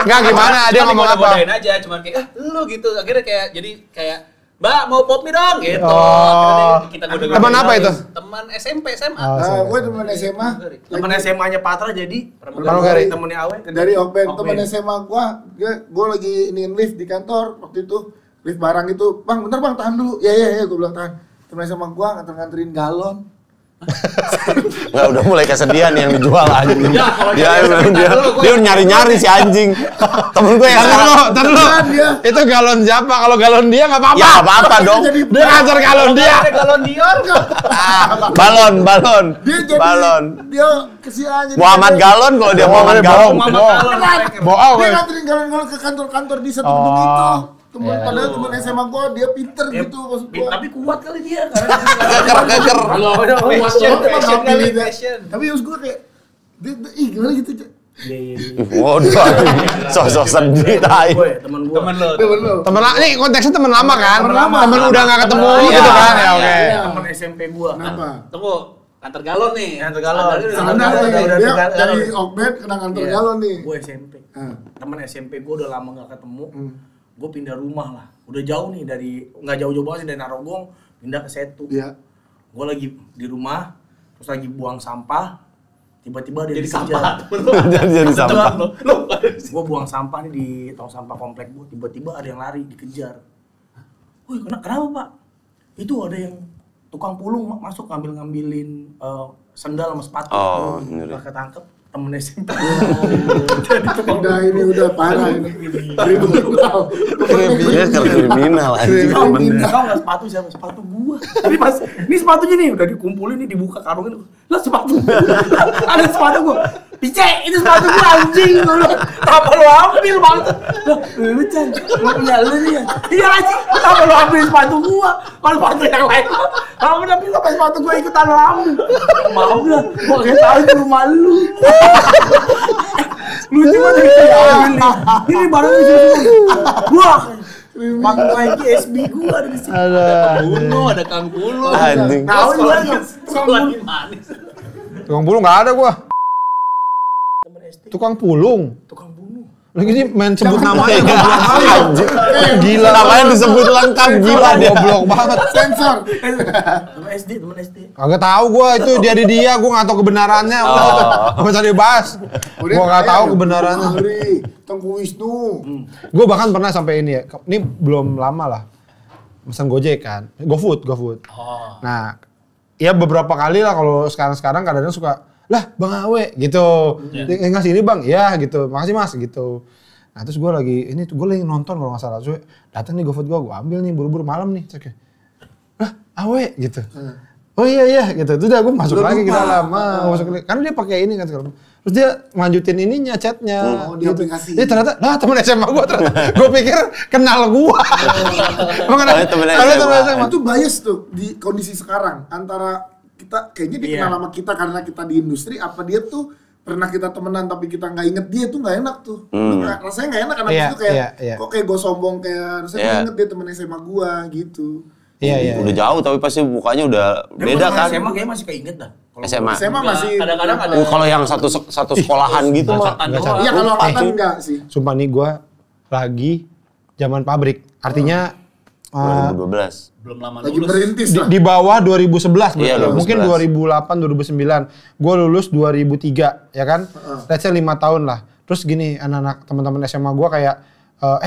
Enggak gimana, dia ngomong apa? Godain aja, cuman kayak lu gitu. Akhirnya kayak jadi kayak Mbak mau pop mie dong gitu. Oh. Akhirnya kita godain. Teman apa itu? Teman SMP, SMA. Oh. Gue temen SMA Temen SMA-nya Patra jadi Pramugari. temennya Awe. dari Hokben, Hokben. temen SMA gue lagi iniin lift di kantor waktu itu, lift barang itu, bang bentar bang tahan dulu, ya gue bilang tahan. Temen SMA gue nganterin galon. Nggak, udah mulai kesedihan yang dijual anjing. Ya, kalau Dia jadi emang dia gua- dia nyari-nyari si anjing. Temen gue yang sekarang. Ntar lu. Itu galon siapa? Kalau galon dia nggak apa-apa. Ya apa-apa dong. Dia ngantar galon dia. Ada galon Dior nggak? Balon. Dia jadi Balon. dia kesian jadi Muhammad Galon kalau dia Muhammad dia Galon. bohong. Galon. Bohong. dia weh. nganterin galon-galon ke kantor-kantor di satu Oh. gedung itu. Ya. Padahal temen SMA gue dia pinter gitu maksud gue. Tapi kuat kali dia. Keker. Fashion kali, fashion. Tapi maksud gue kayak ih gimana gitu. Waduh, sosok sedih tai. Temen gue. Temen lo. Temen lu. Temen lama, ini konteksnya temen lama kan? Temen lama. Temen udah nggak ketemu Iya, gitu kan? Ya iya, oke. iya. Temen SMP gue. Kenapa? Tunggu, Kantor galon nih. Kantor galon. Standar nih, Udah dia galon. dari Okbet kena kantor galon nih. Gue SMP. Temen SMP gue udah lama gak ketemu. Gue pindah rumah lah. Udah jauh nih nggak jauh-jauh banget sih dari Narogong pindah ke Setu. Iya. Gue lagi di rumah, terus lagi buang sampah. Tiba-tiba dia Jadi dikejar. sampah. Jadi sampah. Gue buang sampah nih di tong sampah komplek gue. Tiba-tiba ada yang lari dikejar. Woi, kenapa Pak? Itu ada yang tukang pulung masuk ngambilin sendal sama sepatu. Oh, ngeri. Pas ketangkep temen SMP. Udah parah ini. Kriminal. Dia kriminal anjing. Tahu nggak sepatu siapa? Sepatu gua. Jadi pas ini sepatunya nih udah dikumpulin nih dibuka karungin. Lah sepatu. Ada sepatu gua. Pice, itu sepatu gua anjing. Kenapa lu ambil banget? Lah, lu Chan, gua punya lu nih ya. Iya anjing, kenapa lu ambil sepatu gua? Kalau sepatu yang lain. Kamu tapi sampai sepatu gua ikutan lu ambil. Maaf lah, gua enggak tahu itu rumah lu. Lucu banget ini barang di sini. Wah, pakai Nike SB gua ada di sini. Ada Kang Pulo. Anjing. Tahu juga Sekolah di manis. Tukang pulung nggak ada gua. temen SD, Tukang pulung. tukang bunuh. Lagi sih main sebut namanya goblok banget. Anjing. Gila. Namanya disebut lengkap gila dia. Goblok banget. Sensor. Temen SD. Kagak tahu gua itu dia gua enggak tahu kebenarannya. Enggak usah dibahas. Gua enggak tahu kebenarannya. Tengku Wisnu. Gua bahkan pernah sampai ini ya. Ini belum lama lah. Pesan Gojek kan. GoFood. Oh. Nah, ya beberapa kali lah kalau sekarang kadang-kadang suka, lah Bang Awe gitu. Ngasih ini Bang, ya gitu. Makasih Mas gitu. Nah terus gue lagi nonton kalau nggak salah. Terus datang nih GoFood gue ambil nih buru-buru malam nih. Cek, lah Awe gitu. Oh iya gitu. Terus udah gue masuk lagi ke dalam. Karena dia pakai ini kan sekarang. Terus dia lanjutin ininya chatnya. Oh, di aplikasi. Dia ternyata, temen SMA gue ternyata. Gue pikir kenal gue. Temen SMA. Itu bias tuh di kondisi sekarang antara kita kayaknya dia kenal sama kita karena kita di industri, apa dia tuh pernah kita temenan tapi kita nggak inget dia tuh nggak enak tuh. Rasanya nggak enak karena itu kayak kok kayak gue sombong kayak rasanya gue inget dia temen SMA gue gitu. Iya. Udah jauh tapi pasti mukanya udah beda kan. SMA kayaknya masih keinget dah. SMA. SMA masih Kadang-kadang ada. Kalau yang satu sekolahan gitu mah. iya kalau angkatan enggak sih. Sumpah nih gue lagi zaman pabrik. Artinya 2012. Belum lama Lagi lulus. merintis lah. di bawah 2011 Iya, berarti. Mungkin 2011. 2008 2009. Gue lulus 2003 ya kan. Let's say 5 tahun lah. Terus gini anak-anak teman-teman SMA gue kayak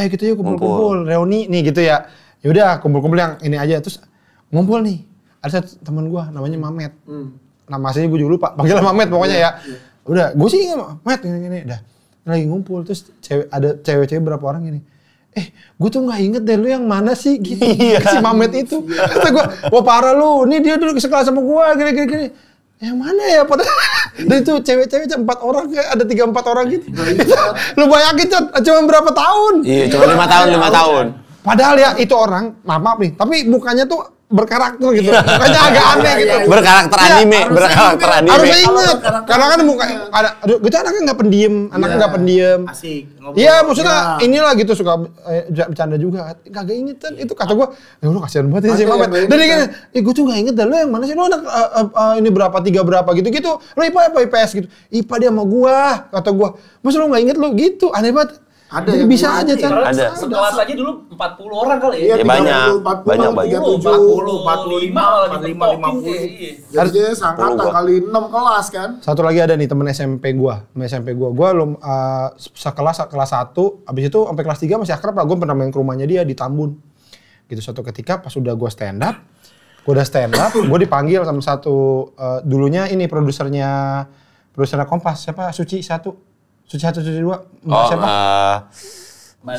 gitu yuk kumpul-kumpul reuni nih gitu ya. Ya udah kumpul-kumpul yang ini aja terus ngumpul nih. Ada satu teman gue namanya Mamet. Nama aslinya gue juga lupa. Panggilnya Mamet pokoknya ya. Udah, gue sih Mamet gini dah. Lagi ngumpul terus ada cewek-cewek berapa orang gini. Gue tuh nggak inget deh lu yang mana sih gitu. Si Mamet itu. Kata gue, wah parah lu. Nih dia dulu sekelas sama gue gini. Yang mana ya? Padahal dan itu cewek-cewek 4 orang kayak ada 3-4 orang gitu. Lu bayangin cuma berapa tahun? Iya, cuma 5 tahun. Padahal ya itu orang, maaf nih, tapi mukanya tuh berkarakter gitu. Mukanya agak aneh gitu. Berkarakter anime. Harusnya inget. Karena kan muka ada gitu anaknya nggak pendiam. Asik. Iya, maksudnya inilah gitu suka bercanda juga. Kagak inget kan itu kata gua. Ya lu kasihan banget ya si Mamet. Dan dia gini, gua tuh nggak inget dah lu yang mana sih lu anak ini berapa 3 berapa gitu-gitu. Lu IPA apa IPS gitu. IPA dia sama gua, kata gua. Masa lu nggak inget lu gitu. Aneh banget. Ada jadi yang bisa bilang aja nih. Chan. Ada. Sekelas aja dulu 40 orang kali ya. Iya, Ya, banyak. 40, 45, 50. Jadi dia seangkatan kali 6 kelas kan. Satu lagi ada nih temen SMP gua. Gua sekelas kelas 1, abis itu sampai kelas 3 masih akrab lah. Gua pernah main ke rumahnya dia di Tambun. Gitu suatu ketika pas udah gua stand up, gua dipanggil sama satu dulunya ini produsernya Kompas, siapa? Suci 1, Suci 2. Siapa?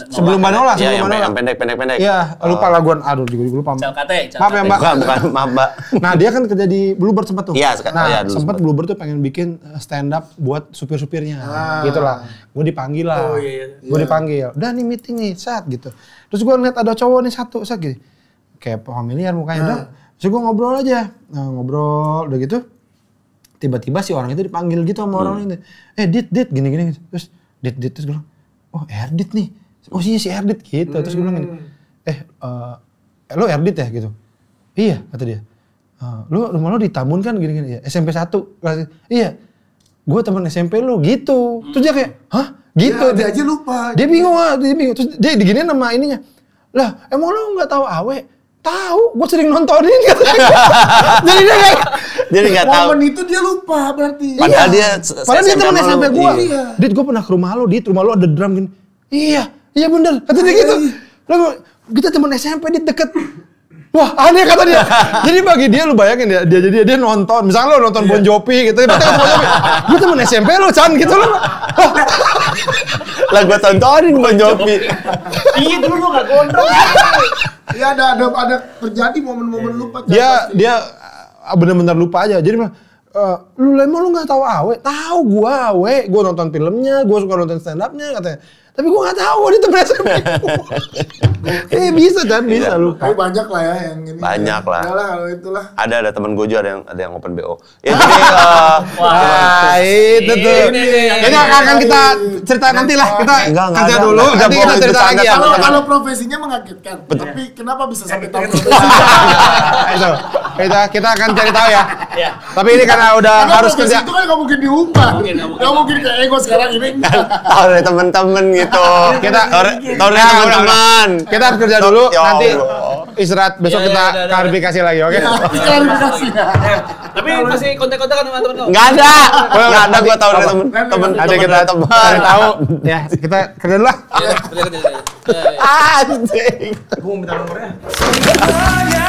Sebelum Banola, yang pendek-pendek. Iya, lupa laguan. Aduh, juga lupa. Calkate. Maaf ya, Mbak. Bukan, maaf, Mbak. Nah, dia kan kerja di Bluebird sempat tuh. Iya, nah, dulu sempat Bluebird tuh pengen bikin stand up buat supir-supirnya. Gitu lah. Gue dipanggil lah. Gue dipanggil. Udah nih meeting nih, saat gitu. Terus gue ngeliat ada cowok nih satu, saat gitu. Kayak familiar mukanya. Udah, terus gue ngobrol aja. Nah, ngobrol udah gitu. Tiba-tiba si orang itu dipanggil gitu sama orang ini. Dit, gini. Terus Dit, terus gue bilang, oh Erdit nih. Oh si Erdit gitu. Terus gue bilang gini, lo Erdit ya gitu? Iya, kata dia. Lu rumah lu di Tambun kan gini-gini ya, SMP 1. Iya, gue teman SMP lu gitu. Terus dia kayak, hah? Gitu. Ya, dia aja lupa. Dia bingung. Terus dia diginiin sama ininya. Lah, emang lu nggak tahu Awe? Tahu, gue sering nontonin katanya. Jadi dia kayak, Jadi nggak tahu. momen itu dia lupa berarti. Padahal dia padahal dia teman SMP gue. Iya. Dit, gue pernah ke rumah lu, Dit, rumah lu ada drum gini. Iya bener. Kata dia gitu. Lalu kita teman SMP, Dit, deket. Wah, aneh kata dia. Jadi bagi dia lu bayangin dia nonton, misalnya lu nonton Bon Jovi gitu, dia Bon Jovi. Gue temen SMP lu, Chan, gitu lu. Lah gua tontonin Bon Jovi. Iya dulu lu nggak gondrong. Ya ada terjadi momen-momen lupa. Dia benar-benar lupa aja. Jadi lu emang lu nggak tahu Awe? Tahu gua Awe, gua nonton filmnya, gua suka nonton stand up-nya katanya. Tapi gua nggak tahu dia temen SMP. Bisa kan, bisa lupa. Tapi banyak lah ya yang ini. Banyak lah. Udah kalau itulah. Ada teman gue juga ada yang open BO. Ya jadi Wah, itu tuh. Ini akan kita cerita nanti lah. Kita Enggak kerja ada. dulu, Enggak, nanti kita bohong, cerita itu lagi ya. Kalau profesinya mengagetkan, tapi kenapa bisa sampai tahu profesi? Itu kita akan cari tahu ya. Iya. Tapi ini karena udah Karena harus profesi kerja. itu kan nggak mungkin diubah. Nggak mungkin kayak ego sekarang ini. tahu dari teman-teman gitu. Tahu dari teman-teman. Kita harus kerja dulu, Ya nanti Allah. istirahat besok Iya, kita udah. klarifikasi lagi, oke? Klarifikasi ya. Tapi masih kontak-kontak kan sama teman kau? Enggak ada. Enggak ada gua tahu dari teman. Ada kita cari tahu. Ya, kita kerja dulu lah. Kerja. Anjing. Gue mau minta nomornya. Hanya